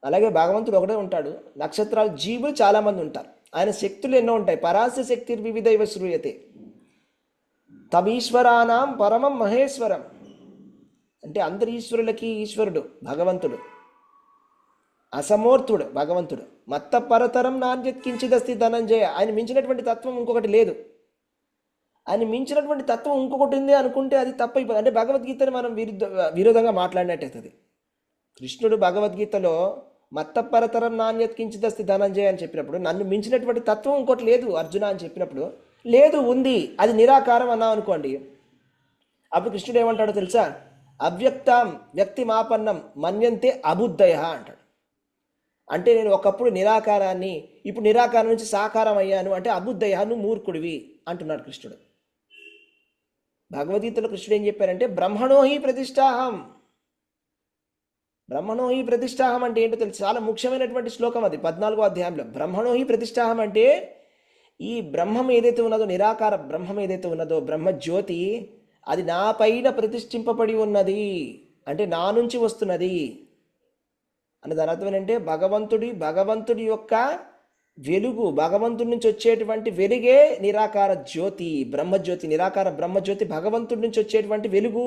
అలాగే భగవంతుడు ఒకటే ఉంటాడు, నక్షత్రాలు జీవులు చాలామంది ఉంటారు, ఆయన శక్తులు ఎన్నో ఉంటాయి. పరాస్య శక్తి వివిధైవ శ్రూయతే తమీశ్వరానాం పరమం మహేశ్వరం. అంటే అందరి ఈశ్వరులకి ఈశ్వరుడు భగవంతుడు, అసమూర్తుడు భగవంతుడు. మత్త పరతరం నాణ్యత్ కించిదస్తి ధనంజయ. ఆయన మించినటువంటి తత్వం ఇంకొకటి లేదు. ఆయన మించినటువంటి తత్వం ఇంకొకటి ఉంది అనుకుంటే అది తప్పైపోతుంది. అంటే భగవద్గీతని మనం విరోధంగా మాట్లాడినట్టయితుంది. కృష్ణుడు భగవద్గీతలో మత్త పరతరం నాణ్యత్ కించిదస్తి ధనంజయ అని చెప్పినప్పుడు, నన్ను మించినటువంటి తత్వం ఇంకోటి లేదు అర్జున అని చెప్పినప్పుడు, లేదు ఉంది, అది నిరాకారం అన్నాం అనుకోండి, అప్పుడు కృష్ణుడు ఏమంటాడో తెలుసా? అవ్యక్తం వ్యక్తిమాపన్నం మన్యంతే అబుద్ధయ అంటాడు. అంటే నేను ఒకప్పుడు నిరాకారాన్ని, ఇప్పుడు నిరాకారం నుంచి సాకారం అయ్యాను అంటే అబుద్ధయ, నువ్వు మూర్ఖుడివి అంటున్నాడు కృష్ణుడు. భగవద్గీతలో కృష్ణుడు ఏం చెప్పారంటే బ్రహ్మణోహి ప్రతిష్టాహం. బ్రహ్మణోహి ప్రతిష్టాహం అంటే ఏంటో తెలుసు, చాలా ముఖ్యమైనటువంటి శ్లోకం అది 14వ అధ్యాయంలో. బ్రహ్మణోహి ప్రతిష్టాహం అంటే ఈ బ్రహ్మం ఏదైతే ఉన్నదో, నిరాకార బ్రహ్మం ఏదైతే ఉన్నదో, బ్రహ్మజ్యోతి, అది నా పైన ప్రతిష్ఠింపబడి ఉన్నది, అంటే నా నుంచి వస్తున్నది అని. దాని అర్థం ఏంటంటే భగవంతుడి యొక్క వెలుగు, భగవంతుడి నుంచి వచ్చేటువంటి వెలుగే నిరాకార జ్యోతి, బ్రహ్మజ్యోతి. నిరాకార బ్రహ్మజ్యోతి భగవంతుడి నుంచి వచ్చేటువంటి వెలుగు.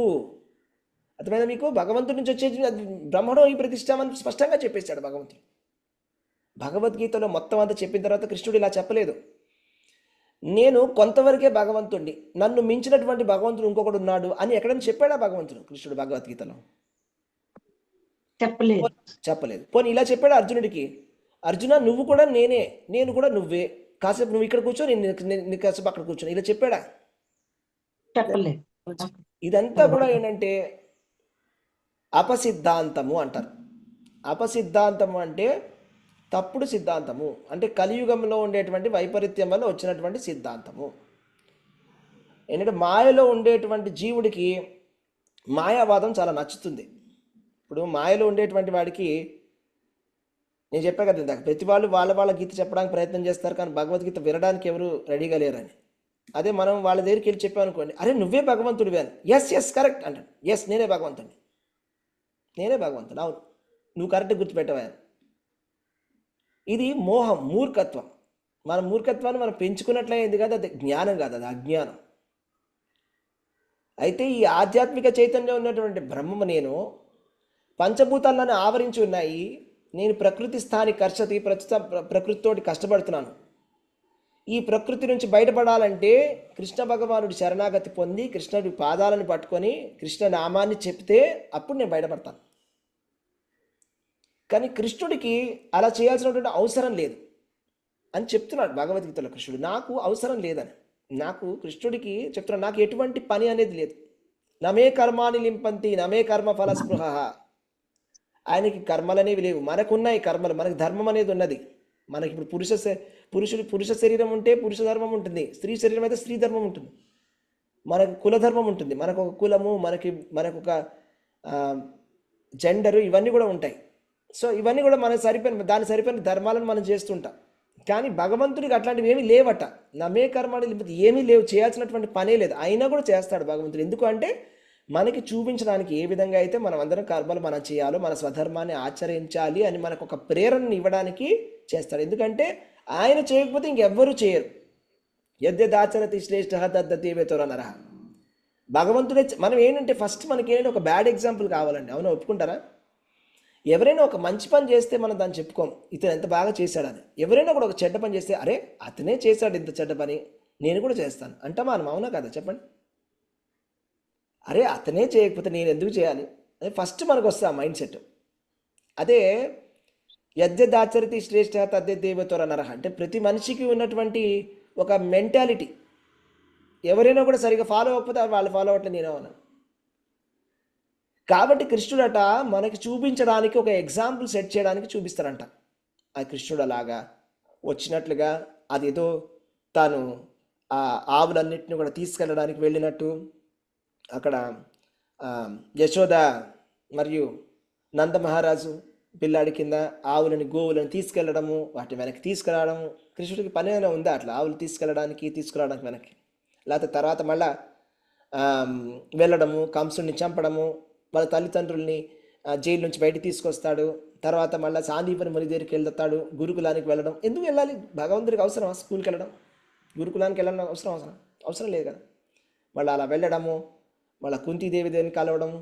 అర్థమైనా మీకు? భగవంతుడి నుంచి వచ్చేది బ్రహ్మణో ఈ ప్రతిష్టామని స్పష్టంగా చెప్పేశాడు భగవంతుడు. భగవద్గీతలో మొత్తం అంతా చెప్పిన తర్వాత కృష్ణుడు ఇలా చెప్పలేదు, నేను కొంతవరకే భగవంతుడిని, నన్ను మించినటువంటి భగవంతుడు ఇంకొకడు ఉన్నాడు అని ఎక్కడైనా చెప్పాడా భగవంతుడు కృష్ణుడు భగవద్గీతలో? చెప్పలేదు. పోనీ ఇలా చెప్పాడు అర్జునుడికి, అర్జున నువ్వు కూడా నేనే, నేను కూడా నువ్వే, కాసేపు నువ్వు ఇక్కడ కూర్చో, నేను కాసేపు అక్కడ కూర్చొని, ఇలా చెప్పాడా? చెప్పలేదు. ఇదంతా కూడా ఏంటంటే అపసిద్ధాంతము అంటారు. అపసిద్ధాంతము అంటే తప్పుడు సిద్ధాంతము, అంటే కలియుగంలో ఉండేటువంటి వైపరీత్యం వల్ల వచ్చినటువంటి సిద్ధాంతము. ఏంటంటే మాయలో ఉండేటువంటి జీవుడికి మాయావాదం చాలా నచ్చుతుంది. ఇప్పుడు మాయలో ఉండేటువంటి వాడికి నేను చెప్పా కదా ఇందాక, ప్రతి వాళ్ళు వాళ్ళ గీత చెప్పడానికి ప్రయత్నం చేస్తారు, కానీ భగవద్గీత వినడానికి ఎవరు రెడీగా లేరని. అదే మనం వాళ్ళ దగ్గరికి వెళ్ళి చెప్పామనుకోండి, అరే నువ్వే భగవంతుడివి అని, ఎస్ కరెక్ట్ అంటాడు, ఎస్ నేనే భగవంతుడిని, అవును నువ్వు కరెక్ట్ గుర్తుపెట్టవా. ఇది మోహం, మూర్ఖత్వం. మన మూర్ఖత్వాన్ని మనం పెంచుకున్నట్లయింది కదా, అది జ్ఞానం కాదు, అది అజ్ఞానం. అయితే ఈ ఆధ్యాత్మిక చైతన్యం ఉన్నటువంటి బ్రహ్మము నేను, పంచభూతాలను ఆవరించి ఉన్నాయి, నేను ప్రకృతి స్థాని కర్షతి, ప్రకృతితోటి కష్టపడుతున్నాను. ఈ ప్రకృతి నుంచి బయటపడాలంటే కృష్ణ భగవానుడి శరణాగతి పొంది కృష్ణుడి పాదాలను పట్టుకొని కృష్ణ నామాన్ని చెప్తే అప్పుడు నేను బయటపడతాను. కానీ కృష్ణుడికి అలా చేయాల్సినటువంటి అవసరం లేదు అని చెప్తున్నాడు భగవద్గీతలో కృష్ణుడు. నాకు అవసరం లేదని, నాకు కృష్ణుడికి చెప్తున్నాడు, నాకు ఎటువంటి పని అనేది లేదు. నమే కర్మాని లింపంతి నమే కర్మ ఫలస్పృహ. ఆయనకి కర్మలు అనేవి లేవు, మనకున్నాయి కర్మలు, మనకి ధర్మం అనేది ఉన్నది. మనకి ఇప్పుడు పురుష శరీరం ఉంటే పురుష ధర్మం ఉంటుంది, స్త్రీ శరీరం అయితే స్త్రీ ధర్మం ఉంటుంది, మనకు కులధర్మం ఉంటుంది, మనకు ఒక కులము, మనకొక జెండరు, ఇవన్నీ కూడా ఉంటాయి. సో ఇవన్నీ కూడా మనకు దానికి సరిపోయిన ధర్మాలను మనం చేస్తుంటాం. కానీ భగవంతుడికి అట్లాంటివి ఏమీ లేవట. నమే కర్మాని లింపంతి, ఏమీ లేవు, చేయాల్సినటువంటి పనే లేదు, అయినా కూడా చేస్తాడు భగవంతుడు. ఎందుకు అంటే మనకి చూపించడానికి, ఏ విధంగా అయితే మనం అందరం కర్మలు మనం చేయాలో, మన స్వధర్మాన్ని ఆచరించాలి అని మనకు ఒక ప్రేరణను ఇవ్వడానికి చేస్తాడు. ఎందుకంటే ఆయన చేయకపోతే ఇంకెవ్వరూ చేయరు. యద్యదాచరతి శ్రేష్ఠ తద్దదేవేతోర నరః. భగవంతుడే. మనం ఏంటంటే ఫస్ట్ మనకి ఏంటంటే ఒక బ్యాడ్ ఎగ్జాంపుల్ కావాలండి. అవునా, ఒప్పుకుంటారా? ఎవరైనా ఒక మంచి పని చేస్తే మనం దాన్ని చెప్పుకోం, ఇతను ఎంత బాగా చేశాడని. ఎవరైనా కూడా ఒక చెడ్డ పని చేస్తే, అరే అతనే చేశాడు ఇంత చెడ్డ పని, నేను కూడా చేస్తాను అంటాం మనం. అవునా కదా చెప్పండి? అరే అతనే చేయకపోతే నేను ఎందుకు చేయాలి, అదే ఫస్ట్ మనకు వస్తుంది ఆ మైండ్ సెట్. అదే యద్యదాచరతి శ్రేష్ఠ తద్దేవేతోర నరః అంటే ప్రతి మనిషికి ఉన్నటువంటి ఒక మెంటాలిటీ. ఎవరైనా కూడా సరిగా ఫాలో అవ్వకపోతే వాళ్ళు ఫాలో అవ్వట్లేదు, నేను అన్నాను. కాబట్టి కృష్ణుడట మనకి చూపించడానికి, ఒక ఎగ్జాంపుల్ సెట్ చేయడానికి చూపిస్తారంట. ఆ కృష్ణుడు అలాగా వచ్చినట్లుగా అదేదో తాను ఆ ఆవులన్నింటినీ కూడా తీసుకెళ్ళడానికి వెళ్ళినట్టు అక్కడ యశోద మరియు నంద మహారాజు పిల్లాడి కింద ఆవులని గోవులను తీసుకెళ్ళడము, వాటి వెనక్కి తీసుకురావడము. కృష్ణుడికి పని అయినా ఉందా అట్లా ఆవులు తీసుకెళ్ళడానికి తీసుకురావడానికి వెనక్కి? లేకపోతే తర్వాత మళ్ళా వెళ్ళడము, కంసుడిని చంపడము, వాళ్ళ తల్లిదండ్రుల్ని జైలు నుంచి బయటికి తీసుకొస్తాడు, తర్వాత మళ్ళీ సాందీపని ముని దగ్గరికి వెళ్తాడు, గురుకులానికి వెళ్ళడం. ఎందుకు వెళ్ళాలి? భగవంతుడికి అవసరమా స్కూల్కి వెళ్ళడం? గురుకులానికి వెళ్ళడం అవసరం లేదు కదా. మళ్ళీ అలా వెళ్ళడము, మళ్ళీ కుంతీదేవి దేవిని కలవడము,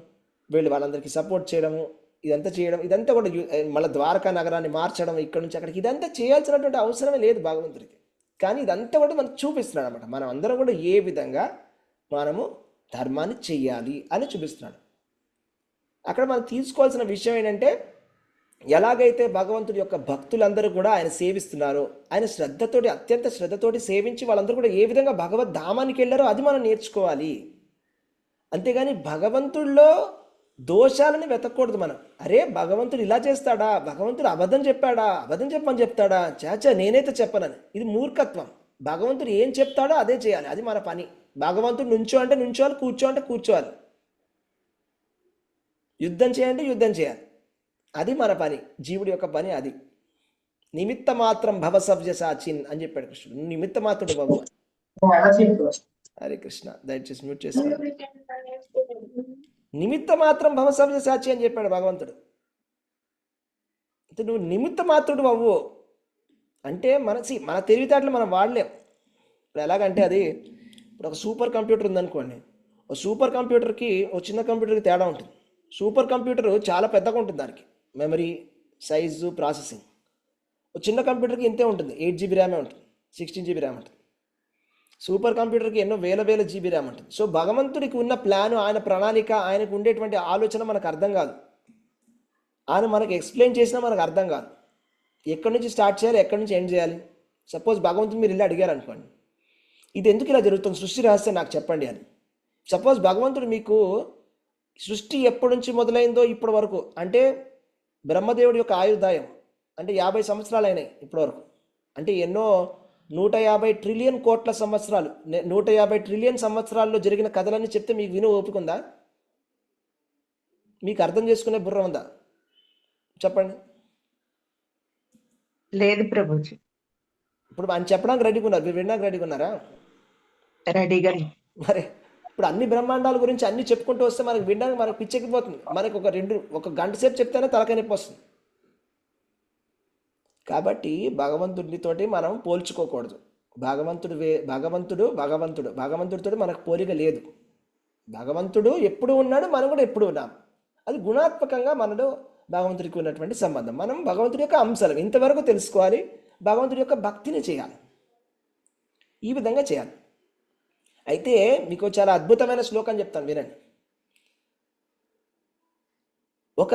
వీళ్ళు వాళ్ళందరికీ సపోర్ట్ చేయడము, ఇదంతా చేయడం, ఇదంతా కూడా మళ్ళీ ద్వారకా నగరాన్ని మార్చడం ఇక్కడ నుంచి అక్కడికి, ఇదంతా చేయాల్సినటువంటి అవసరమే లేదు భగవంతుడికి. కానీ ఇదంతా కూడా మనకు చూపిస్తున్నాడు అనమాట. మనం అందరం కూడా ఏ విధంగా మనము ధర్మాన్ని చెయ్యాలి అని చూపిస్తున్నాడు. అక్కడ మనం తీసుకోవాల్సిన విషయం ఏంటంటే, ఎలాగైతే భగవంతుడి యొక్క భక్తులందరూ కూడా ఆయన సేవిస్తున్నారో, ఆయన శ్రద్ధతోటి, అత్యంత శ్రద్ధతోటి సేవించి వాళ్ళందరూ కూడా ఏ విధంగా భగవద్ ధామానికి వెళ్ళారో అది మనం నేర్చుకోవాలి. అంతేగాని భగవంతుడిలో దోషాలని వెతకూడదు మనం. అరే భగవంతుడు ఇలా చేస్తాడా, భగవంతుడు అబద్ధం చెప్పాడా, అబద్ధం చెప్పని చెప్తాడా, చాచా నేనైతే చెప్పనని, ఇది మూర్ఖత్వం. భగవంతుడు ఏం చెప్తాడో అదే చేయాలి, అది మన పని. భగవంతుడు నుంచో అంటే నుంచోవాలి, కూర్చో అంటే కూర్చోవాలి, యుద్ధం చేయంటే యుద్ధం చేయాలి, అది మన పని. జీవుడి యొక్క పని అది. నిమిత్త మాత్రం భవ సవ్య సాచిన్ అని చెప్పాడు కృష్ణుడు. నిమిత్త మాత్రుడు బాబు. హరే కృష్ణ. దయచేసి మ్యూట్ చేసుకోండి. నిమిత్త మాత్రం భవ సవ్య సాచి అని చెప్పాడు భగవంతుడు. అంటే నువ్వు నిమిత్త మాత్రుడు అవ్వు అంటే మన తెలివితేటలు మనం వాడలేం. ఇప్పుడు ఎలాగంటే అది, ఇప్పుడు ఒక సూపర్ కంప్యూటర్ ఉందనుకోండి, ఒక సూపర్ కంప్యూటర్కి ఒక చిన్న కంప్యూటర్కి తేడా ఉంటుంది. సూపర్ కంప్యూటర్ చాలా పెద్దగా ఉంటుంది, దానికి మెమరీ సైజు ప్రాసెసింగ్. ఒక చిన్న కంప్యూటర్కి ఇంతే ఉంటుంది, 8 GB ర్యామే ఉంటుంది, 16 GB ర్యామ్ ఉంటుంది. సూపర్ కంప్యూటర్కి ఎన్నో వేల జీబీ ర్యామ్ ఉంటుంది. సో భగవంతుడికి ఉన్న ప్లాను, ఆయన ప్రణాళిక, ఆయనకు ఉండేటువంటి ఆలోచన మనకు అర్థం కాదు. ఆయన మనకు ఎక్స్ప్లెయిన్ చేసినా మనకు అర్థం కాదు. ఎక్కడి నుంచి స్టార్ట్ చేయాలి, ఎక్కడి నుంచి ఎండ్ చేయాలి. సపోజ్ భగవంతుడు మీరు ఇలా అడిగారు అనుకోండి, ఇది ఎందుకు ఇలా జరుగుతుంది, సృష్టి రహస్యం నాకు చెప్పండి అని. సపోజ్ భగవంతుడు మీకు సృష్టి ఎప్పటి నుంచి మొదలైందో ఇప్పటి వరకు, అంటే బ్రహ్మదేవుడి యొక్క ఆయుర్దాయం అంటే 50 సంవత్సరాలు అయినాయి ఇప్పటి వరకు, అంటే ఎన్నో 150 ట్రిలియన్ కోట్ల సంవత్సరాలు, 150 ట్రిలియన్ సంవత్సరాల్లో జరిగిన కథలన్నీ చెప్తే మీకు విను ఓపిక ఉందా? మీకు అర్థం చేసుకునే బుర్ర ఉందా? చెప్పండి. లేదు ప్రభుజీ. ఇప్పుడు ఆయన చెప్పడానికి రెడీగా ఉన్నారు, మీరు వినడానికి రెడీగా ఉన్నారా? రెడీగా. మరి ఇప్పుడు అన్ని బ్రహ్మాండాల గురించి అన్ని చెప్పుకుంటూ వస్తే మనకు వినడానికి మనకు పిచ్చెక్కిపోతుంది. మనకు ఒక గంట సేపు చెప్తేనే తలకాయ నొప్పి వస్తుంది. కాబట్టి భగవంతుడితోటి మనం పోల్చుకోకూడదు. భగవంతుడితో మనకు పోలిక లేదు. భగవంతుడు ఎప్పుడు ఉన్నాడు, మనం కూడా ఎప్పుడు ఉన్నాం. అది గుణాత్మకంగా మనలో భగవంతుడికి ఉన్నటువంటి సంబంధం. మనం భగవంతుడి యొక్క అంశాలు ఇంతవరకు తెలుసుకోవాలి, భగవంతుడి యొక్క భక్తిని చేయాలి, ఈ విధంగా చేయాలి. అయితే మీకు చాలా అద్భుతమైన శ్లోకం చెప్తాను వినండి. ఒక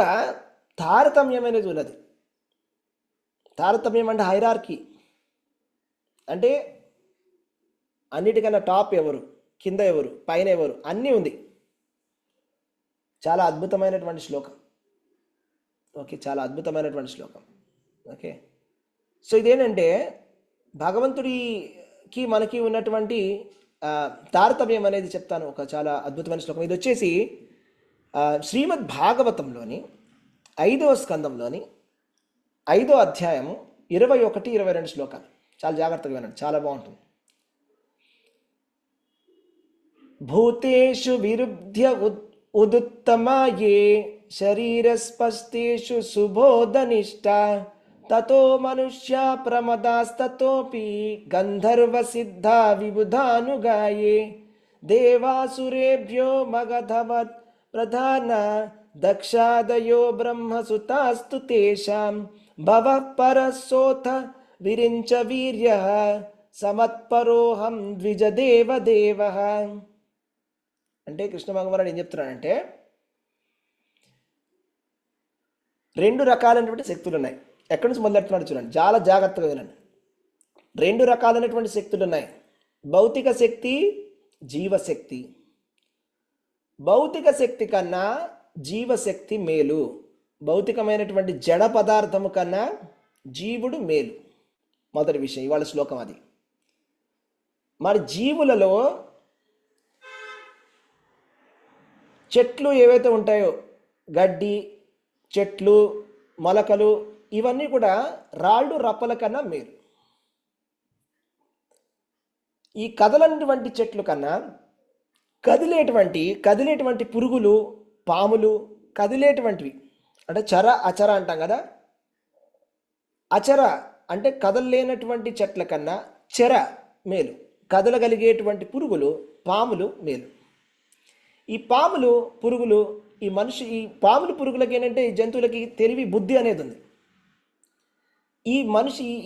తారతమ్యం అనేది ఉన్నది. తారతమ్యం అంటే హైరార్కీ, అంటే అన్నిటికన్నా టాప్ ఎవరు, కింద ఎవరు, పైన ఎవరు, అన్నీ ఉంది. చాలా అద్భుతమైనటువంటి శ్లోకం. ఓకే, చాలా అద్భుతమైనటువంటి శ్లోకం. ఓకే, సో ఇదేంటంటే భగవంతుడికి మనకి ఉన్నటువంటి తారతమ్యం అనేది చెప్తాను. ఒక చాలా అద్భుతమైన శ్లోకం. ఇది వచ్చేసి శ్రీమద్ భాగవతంలోని 5వ స్కందంలోని 5వ అధ్యాయము 21, 22 శ్లోకాలు. చాలా జాగ్రత్తగా వినండి, చాలా బాగుంటుంది. భూతేషు విరుధ్య ఉదుత్తమాయే శరీరస్పస్తేషు సుబోధనిష్ట తతో మనుష్య ప్రమదాస్తతోపి గంధర్వ సిద్ధ విబుధానుగాయే దేవాసురేభ్యో మగధవత్ ప్రధాన దక్షాదయో బ్రహ్మసుతాస్తు తేషాం భవః పరసోథ విరించ వీర్యః సమత్పరోహం ద్విజదేవదేవః. అంటే కృష్ణ భగవానుడు ఏం చెప్తున్నాడంటే, 2 రకాలైనటువంటి శక్తులు ఉన్నాయి. ఎక్కడి నుంచి మొదలెడుతున్నాడు చూడండి, చాలా జాగ్రత్తగా వినండి. 2 రకాలైనటువంటి శక్తులు ఉన్నాయి. భౌతిక శక్తి, జీవశక్తి. భౌతిక శక్తి కన్నా జీవశక్తి మేలు. భౌతికమైనటువంటి జడ పదార్థము కన్నా జీవుడు మేలు. మొదటి విషయం ఇవాళ శ్లోకం అది. మరి జీవులలో చెట్లు ఏవైతే ఉంటాయో, గడ్డి, చెట్లు, మొలకలు, ఇవన్నీ కూడా రాళ్ళు రప్పల కన్నా మేలు. ఈ కదలనటువంటి చెట్లు కన్నా కదిలేటువంటి పురుగులు, పాములు, కదిలేటువంటివి అంటే చర అచర అంటాం కదా. అచర అంటే కదలలేనటువంటి చెట్ల కన్నా చెర మేలు. కదలగలిగేటువంటి పురుగులు, పాములు మేలు. ఈ పాములు, పురుగులు, ఈ పాములు, పురుగులకి ఏంటంటే ఈ జంతువులకి తెలివి, బుద్ధి అనేది ఉంది.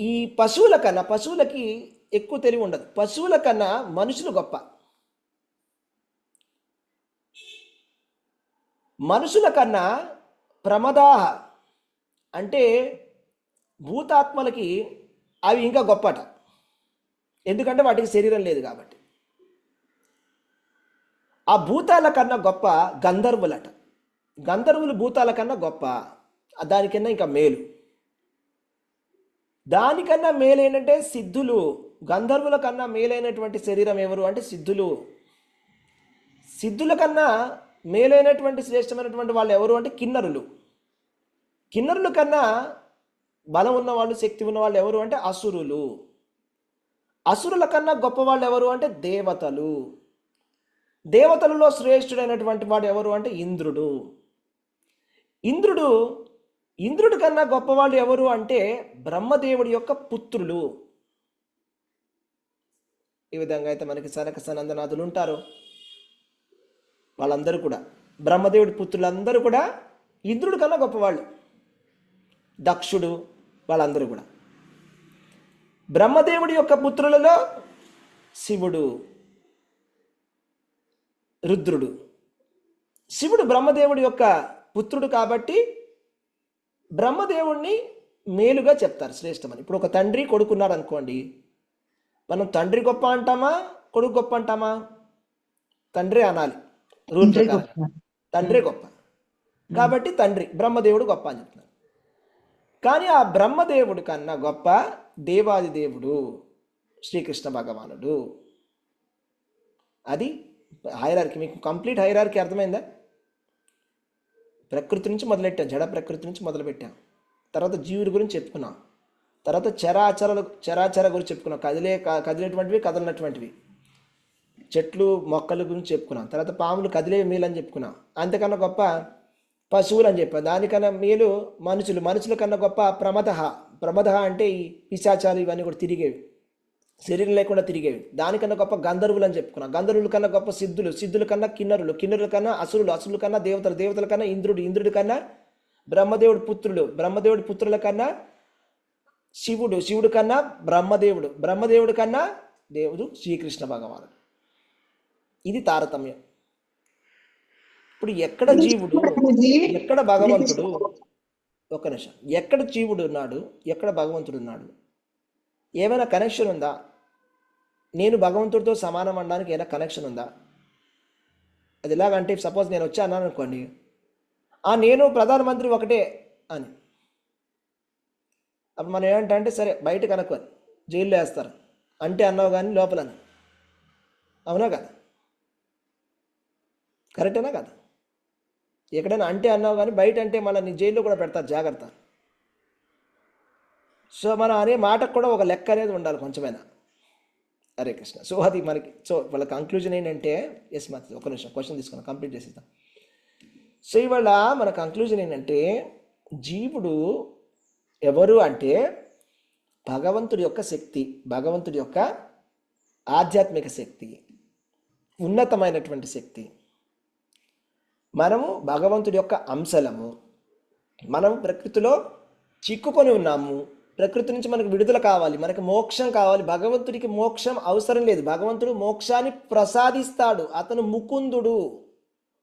ఈ పశువులకి ఎక్కువ తెలివి ఉండదు. పశువుల కన్నా మనుషులు గొప్ప. మనుషుల కన్నా ప్రమదాహ అంటే భూతాత్మలకి అవి ఇంకా గొప్పట. ఎందుకంటే వాటికి శరీరం లేదు కాబట్టి. ఆ భూతాల కన్నా గొప్ప గంధర్వులట. గంధర్వులు భూతాల కన్నా గొప్ప, దానికన్నా ఇంకా మేలు. దానికన్నా మేలైనట్టే సిద్ధులు. గంధర్వుల కన్నా మేలైనటువంటి శరీరం ఎవరు అంటే సిద్ధులు. సిద్ధుల కన్నా మేలైనటువంటి శ్రేష్టమైనటువంటి వాళ్ళు ఎవరు అంటే కిన్నరులు. కిన్నరుల కన్నా బలం ఉన్నవాళ్ళు, శక్తి ఉన్నవాళ్ళు ఎవరు అంటే అసురులు. అసురుల కన్నా గొప్పవాళ్ళు ఎవరు అంటే దేవతలు. దేవతలలో శ్రేష్ఠుడైనటువంటి వాడు ఎవరు అంటే ఇంద్రుడు. ఇంద్రుడి కన్నా గొప్పవాళ్ళు ఎవరు అంటే బ్రహ్మదేవుడి యొక్క పుత్రులు. ఈ విధంగా అయితే మనకి సనక సనందనాథులు ఉంటారు. వాళ్ళందరూ కూడా బ్రహ్మదేవుడి పుత్రులందరూ కూడా ఇంద్రుడి కన్నా గొప్పవాళ్ళు. దక్షుడు, వాళ్ళందరూ కూడా. బ్రహ్మదేవుడి యొక్క పుత్రులలో శివుడు, రుద్రుడు. శివుడు బ్రహ్మదేవుడి యొక్క పుత్రుడు కాబట్టి బ్రహ్మదేవుడిని మేలుగా చెప్తారు, శ్రేష్టమని. ఇప్పుడు ఒక తండ్రి కొడుకున్నారు అనుకోండి, మనం తండ్రి గొప్ప అంటామా, కొడుకు గొప్ప అంటామా? తండ్రి అనాలి. రూల్ ప్రకారం తండ్రి గొప్ప కాబట్టి తండ్రి, బ్రహ్మదేవుడు గొప్ప అని చెప్తున్నారు. కానీ ఆ బ్రహ్మదేవుడి కన్నా గొప్ప దేవాది దేవుడు శ్రీకృష్ణ భగవానుడు. అది హైరార్కీ. మీకు కంప్లీట్ హైరార్కీ అర్థమైందా? ప్రకృతి నుంచి మొదలెట్టాం, జడ ప్రకృతి నుంచి మొదలుపెట్టాం. తర్వాత జీవుడి గురించి చెప్పుకున్నాం. తర్వాత చరాచర గురించి చెప్పుకున్నాం. కదిలేటువంటివి, కదలనటువంటివి, చెట్లు, మొక్కల గురించి చెప్పుకున్నాం. తర్వాత పాములు కదిలే మేలు అని చెప్పుకున్నాం. అంతకన్నా గొప్ప పశువులు అని చెప్పాం. దానికన్నా మేలు మనుషుల కన్నా గొప్ప ప్రమద అంటే ఈ పిశాచాలు, ఇవన్నీ కూడా తిరిగేవి, శరీరం లేకుండా తిరిగేవి. దానికన్నా గొప్ప గంధర్వులు అని చెప్పుకున్నాం. గంధర్వుల కన్నా గొప్ప సిద్ధుల కన్నా కిన్నరుల కన్నా అసురుల కన్నా దేవతల కన్నా ఇంద్రుడి కన్నా బ్రహ్మదేవుడి పుత్రుల కన్నా శివుడు కన్నా బ్రహ్మదేవుడు కన్నా దేవుడు శ్రీకృష్ణ భగవానుడు. ఇది తారతమ్యం. ఇప్పుడు ఎక్కడ జీవుడు, ఎక్కడ భగవంతుడు? ఒక్క నిమిషం. ఎక్కడ జీవుడు ఉన్నాడు, ఎక్కడ భగవంతుడు ఉన్నాడు? ఏమైనా కనెక్షన్ ఉందా? నేను భగవంతుడితో సమానం అనడానికి ఏమైనా కనెక్షన్ ఉందా? అది ఎలాగంటే, సపోజ్ నేను వచ్చి అన్నాను అనుకోండి, నేను ప్రధానమంత్రి ఒకటే అని. అప్పుడు మనం ఏమంటే, సరే బయట కనుక్కొని జైల్లో వేస్తారు అంటే అన్నావు కానీ లోపలని. అవునా కదా? కరెక్టేనా కదా? ఎక్కడైనా అంటే అన్నావు కానీ బయట అంటే మళ్ళీ నీ జైల్లో కూడా పెడతారు, జాగ్రత్త. సో మనం అనే మాటకు కూడా ఒక లెక్క అనేది ఉండాలి కొంచెమైనా. హరే కృష్ణ. సో అది మనకి, వాళ్ళ కంక్లూజన్ ఏంటంటే, ఒక నిమిషం క్వశ్చన్ తీసుకున్నాం, కంప్లీట్ చేసేద్దాం. సో ఇవాళ మన కంక్లూజన్ ఏంటంటే, జీవుడు ఎవరు అంటే భగవంతుడి యొక్క శక్తి, భగవంతుడి యొక్క ఆధ్యాత్మిక శక్తి, ఉన్నతమైనటువంటి శక్తి. మనము భగవంతుడి యొక్క అంశలము. మనం ప్రకృతిలో చిక్కుకొని ఉన్నాము. ప్రకృతి నుంచి మనకు విడుదల కావాలి, మనకు మోక్షం కావాలి. భగవంతుడికి మోక్షం అవసరం లేదు. భగవంతుడు మోక్షాన్ని ప్రసాదిస్తాడు. అతను ముకుందుడు.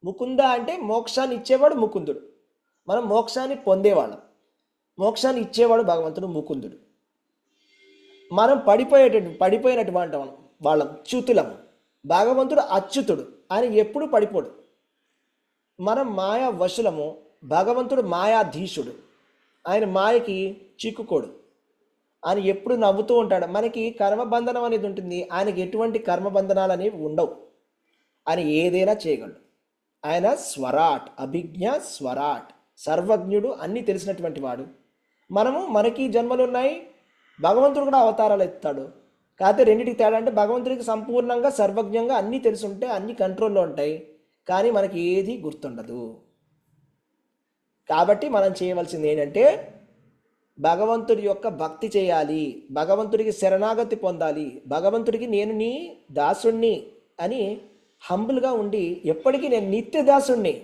ముకుంద అంటే మోక్షాన్ని ఇచ్చేవాడు ముకుందుడు. మనం మోక్షాన్ని పొందేవాళ్ళం. మోక్షాన్ని ఇచ్చేవాడు భగవంతుడు ముకుందుడు. మనం పడిపోయినటువంటి వాళ్ళం, చ్యుతులం. భగవంతుడు అచ్యుతుడు, ఆయన ఎప్పుడు పడిపోడు. మనం మాయా వశులము, భగవంతుడు మాయాధీశుడు, ఆయన మాయకి చిక్కుకోడు. ఆయన ఎప్పుడు నవ్వుతూ ఉంటాడు. మనకి కర్మబంధనం అనేది ఉంటుంది, ఆయనకి ఎటువంటి కర్మబంధనాలు అనేవి ఉండవు. ఆయన ఏదైనా చేయగలడు. ఆయన స్వరాట్, అభిజ్ఞ స్వరాట్, సర్వజ్ఞుడు, అన్నీ తెలిసినటువంటి వాడు. మనకి జన్మలు ఉన్నాయి, భగవంతుడు కూడా అవతారాలు ఎత్తాడు. కాకపోతే రెండింటికి తేడా అంటే భగవంతుడికి సంపూర్ణంగా సర్వజ్ఞంగా అన్నీ తెలుసుంటే అన్ని కంట్రోల్లో ఉంటాయి, కానీ మనకి ఏది గుర్తుండదు. కాబట్టి మనం చేయవలసింది ఏంటంటే భగవంతుడి యొక్క భక్తి చేయాలి, భగవంతుడికి శరణాగతి పొందాలి, భగవంతుడికి నేను నీ దాసుణ్ణి అని హంబుల్గా ఉండి ఎప్పటికీ నేను నిత్య దాసుణ్ణి,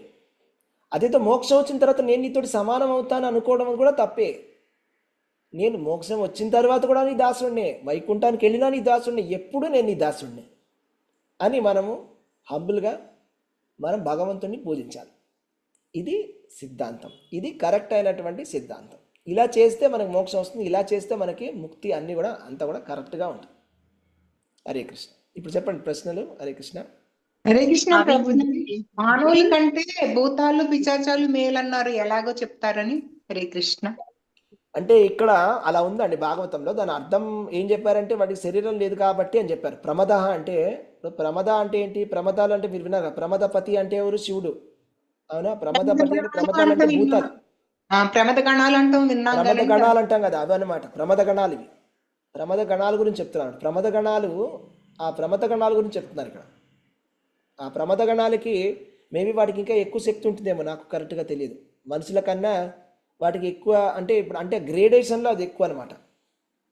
అదేతో మోక్షం వచ్చిన తర్వాత నేను నీతోటి సమానం అవుతాను అనుకోవడం కూడా తప్పే. నేను మోక్షం వచ్చిన తర్వాత కూడా నీ దాసుణ్ణే, వైకుంఠానికి వెళ్ళినా నీ దాసుణ్ణి, ఎప్పుడు నేను నీ దాసుణ్ణి అని మనము హంబుల్గా మనం భగవంతుడిని పూజించాలి. ఇది సిద్ధాంతం, ఇది కరెక్ట్ అయినటువంటి సిద్ధాంతం. ఇలా చేస్తే మనకు మోక్షం వస్తుంది, ఇలా చేస్తే మనకి ముక్తి, అన్నీ కూడా అంతా కూడా కరెక్ట్గా ఉంటుంది. హరే కృష్ణ. ఇప్పుడు చెప్పండి ప్రశ్నలు. హరే కృష్ణ. హరే కృష్ణ ప్రభుజీ. మానవుల కంటే భూతాలు పిశాచాలు మేలన్నారు, ఎలాగో చెప్తారని. హరే కృష్ణ. అంటే ఇక్కడ అలా ఉందండి భాగవతంలో. దాని అర్థం ఏం చెప్పారంటే వాటికి శరీరం లేదు కాబట్టి అని చెప్పారు. ప్రమద అంటే, ప్రమద అంటే ఏంటి? ప్రమదాలు అంటే మీరు విన్నారు, ప్రమదపతి అంటే ఎవరు? శివుడు. అవునా? ప్రమదపతి అంటే, ప్రమదాలు అంటే భూతాలు, ప్రమద గణాలు అంటాం, విన్నాం. ప్రమద గణాలు అంటాం కదా, అవి అనమాట ప్రమద గణాలు. ఇవి ప్రమద గణాల గురించి చెప్తున్నాను. ప్రమద గణాలు, ఆ ప్రమద గణాల గురించి చెప్తున్నారు ఇక్కడ. ఆ ప్రమద గణాలకి మేబీ వాటికి ఇంకా ఎక్కువ శక్తి ఉంటుందేమో, నాకు కరెక్ట్గా తెలియదు. మనుషుల కన్నా వాటికి ఎక్కువ, అంటే ఇప్పుడు అంటే గ్రేడేషన్లో అది ఎక్కువ అనమాట.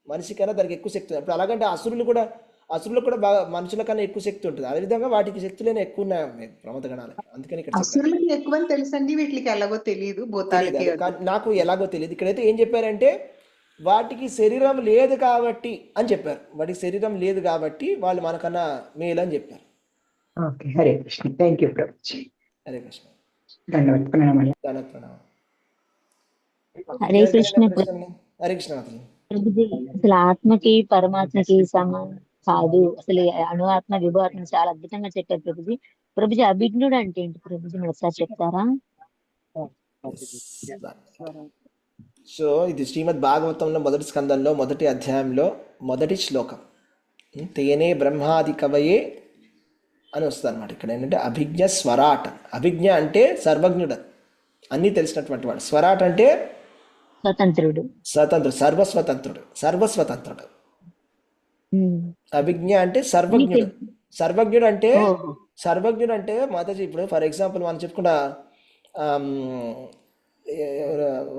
మనిషి కన్నా దానికి ఎక్కువ శక్తి. ఇప్పుడు అలాగంటే అసురులు కూడా బాగా మనుషుల కన్నా ఎక్కువ శక్తి ఉంటుంది. అదేవిధంగా వాటికి శక్తులైనా ఎక్కువ ఉన్నాయి ప్రమద గణాలకి. అందుకని ఇక్కడ అసురులకి ఎక్కువ తెలుసండి, వీటికి ఎలాగో తెలియదు, భూతాలకి నాకు ఎలాగో తెలియదు. ఇక్కడైతే ఏం చెప్పారంటే వాటికి శరీరం లేదు కాబట్టి అని చెప్పారు. వాటికి శరీరం లేదు కాబట్టి వాళ్ళు మనకన్నా మేలు అని చెప్పారు. Okay. Hare Krishna. Thank you Prabhuji. Hare Krishna. ధన్యవాదాలు. ప్రణామాలు. ప్రణామం. హరే కృష్ణ. హరే కృష్ణ మాతాజీ. ప్రభుజీ, అసలు ఆత్మకి పరమాత్మకి సమానం కాదు, అసలు అణు ఆత్మ విభు ఆత్మ చాలా అద్భుతంగా చెప్పారు ప్రభుజీ. ప్రభుజీ, అభిజ్ఞుడు అంటే ఏంటి ప్రభుజీ, మీరు ఒకసారి చెప్తారా? సో ఇది శ్రీమద్ భాగవతంలో మొదటి స్కందంలో మొదటి అధ్యాయంలో మొదటి శ్లోకం. తేనే బ్రహ్మాది కవయే అని వస్తుంది అనమాట. ఇక్కడ ఏంటంటే అభిజ్ఞ స్వరాట్. అభిజ్ఞ అంటే సర్వజ్ఞుడు, అన్నీ తెలిసినటువంటి వాడు. స్వరాట్ అంటే స్వతంత్రుడు, సర్వస్వతంత్రుడు. అభిజ్ఞ అంటే సర్వజ్ఞుడు అంటే మాతాజీ ఇప్పుడు ఫర్ ఎగ్జాంపుల్ మనం చెప్పుకుంటా,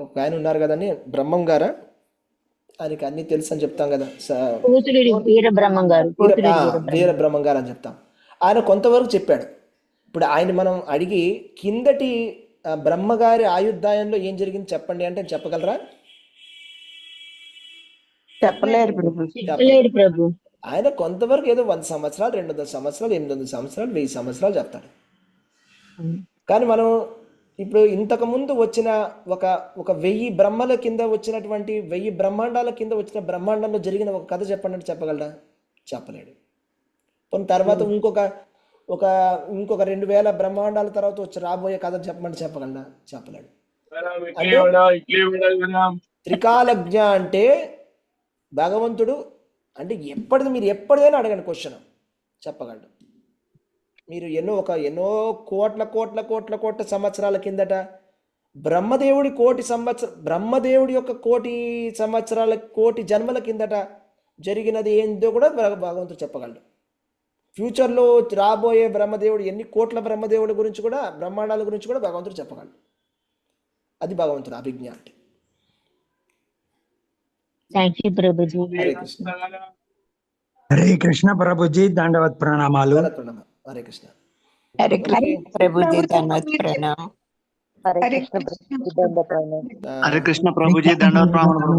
ఒక ఆయన ఉన్నారు కదండి, బ్రహ్మం గారా, ఆయనకి అన్ని తెలుసు అని చెప్తాం కదా, వీర బ్రహ్మం గారు అని చెప్తాం. ఆయన కొంతవరకు చెప్పాడు. ఇప్పుడు ఆయన మనం అడిగి కిందటి బ్రహ్మగారి ఆయుర్దాయంలో ఏం జరిగింది చెప్పండి అంటే చెప్పగలరా? చెప్పలేరు ప్రభు. ఆయన కొంతవరకు ఏదో 100 సంవత్సరాలు, 200 సంవత్సరాలు, 800 సంవత్సరాలు, 1000 సంవత్సరాలు చెప్తాడు. కానీ మనం ఇప్పుడు ఇంతకు ముందు వచ్చిన ఒక 1000 బ్రహ్మల కింద వచ్చినటువంటి 1000 బ్రహ్మాండాల కింద వచ్చిన బ్రహ్మాండంలో జరిగిన ఒక కథ చెప్పండి అంటే చెప్పగలరా? చెప్పలేడు. కొన్ని తర్వాత ఇంకొక 2000 బ్రహ్మాండాల తర్వాత వచ్చి రాబోయే కథ చెప్పమంటే చెప్పగలరా? చెప్పలేడు. త్రికాలజ్ఞ అంటే భగవంతుడు అంటే మీరు ఎప్పటిదైనా అడగండి క్వశ్చన్ చెప్పగలడు. మీరు ఎన్నో కోట్ల సంవత్సరాల కిందట బ్రహ్మదేవుడి యొక్క కోటి సంవత్సరాల కోటి జన్మల కిందట జరిగినది ఏందో కూడా భగవంతుడు చెప్పగలడు. ఫ్యూచర్లో రాబోయే బ్రహ్మదేవుడు ఎన్ని కోట్ల బ్రహ్మదేవుడి గురించి కూడా, బ్రహ్మాండాల గురించి కూడా భగవంతుడు చెప్పగలడు. అది భగవంతుడు అభిజ్ఞ అంటే. హరే కృష్ణ ప్రభుజీ, దండవత్ ప్రణామాలు. హరే కృష్ణ. హరే కృష్ణ ప్రభుజీ, దండవత్ ప్రణామం. హరే కృష్ణ ప్రభుజీ, దండవత్ ప్రణామాలు.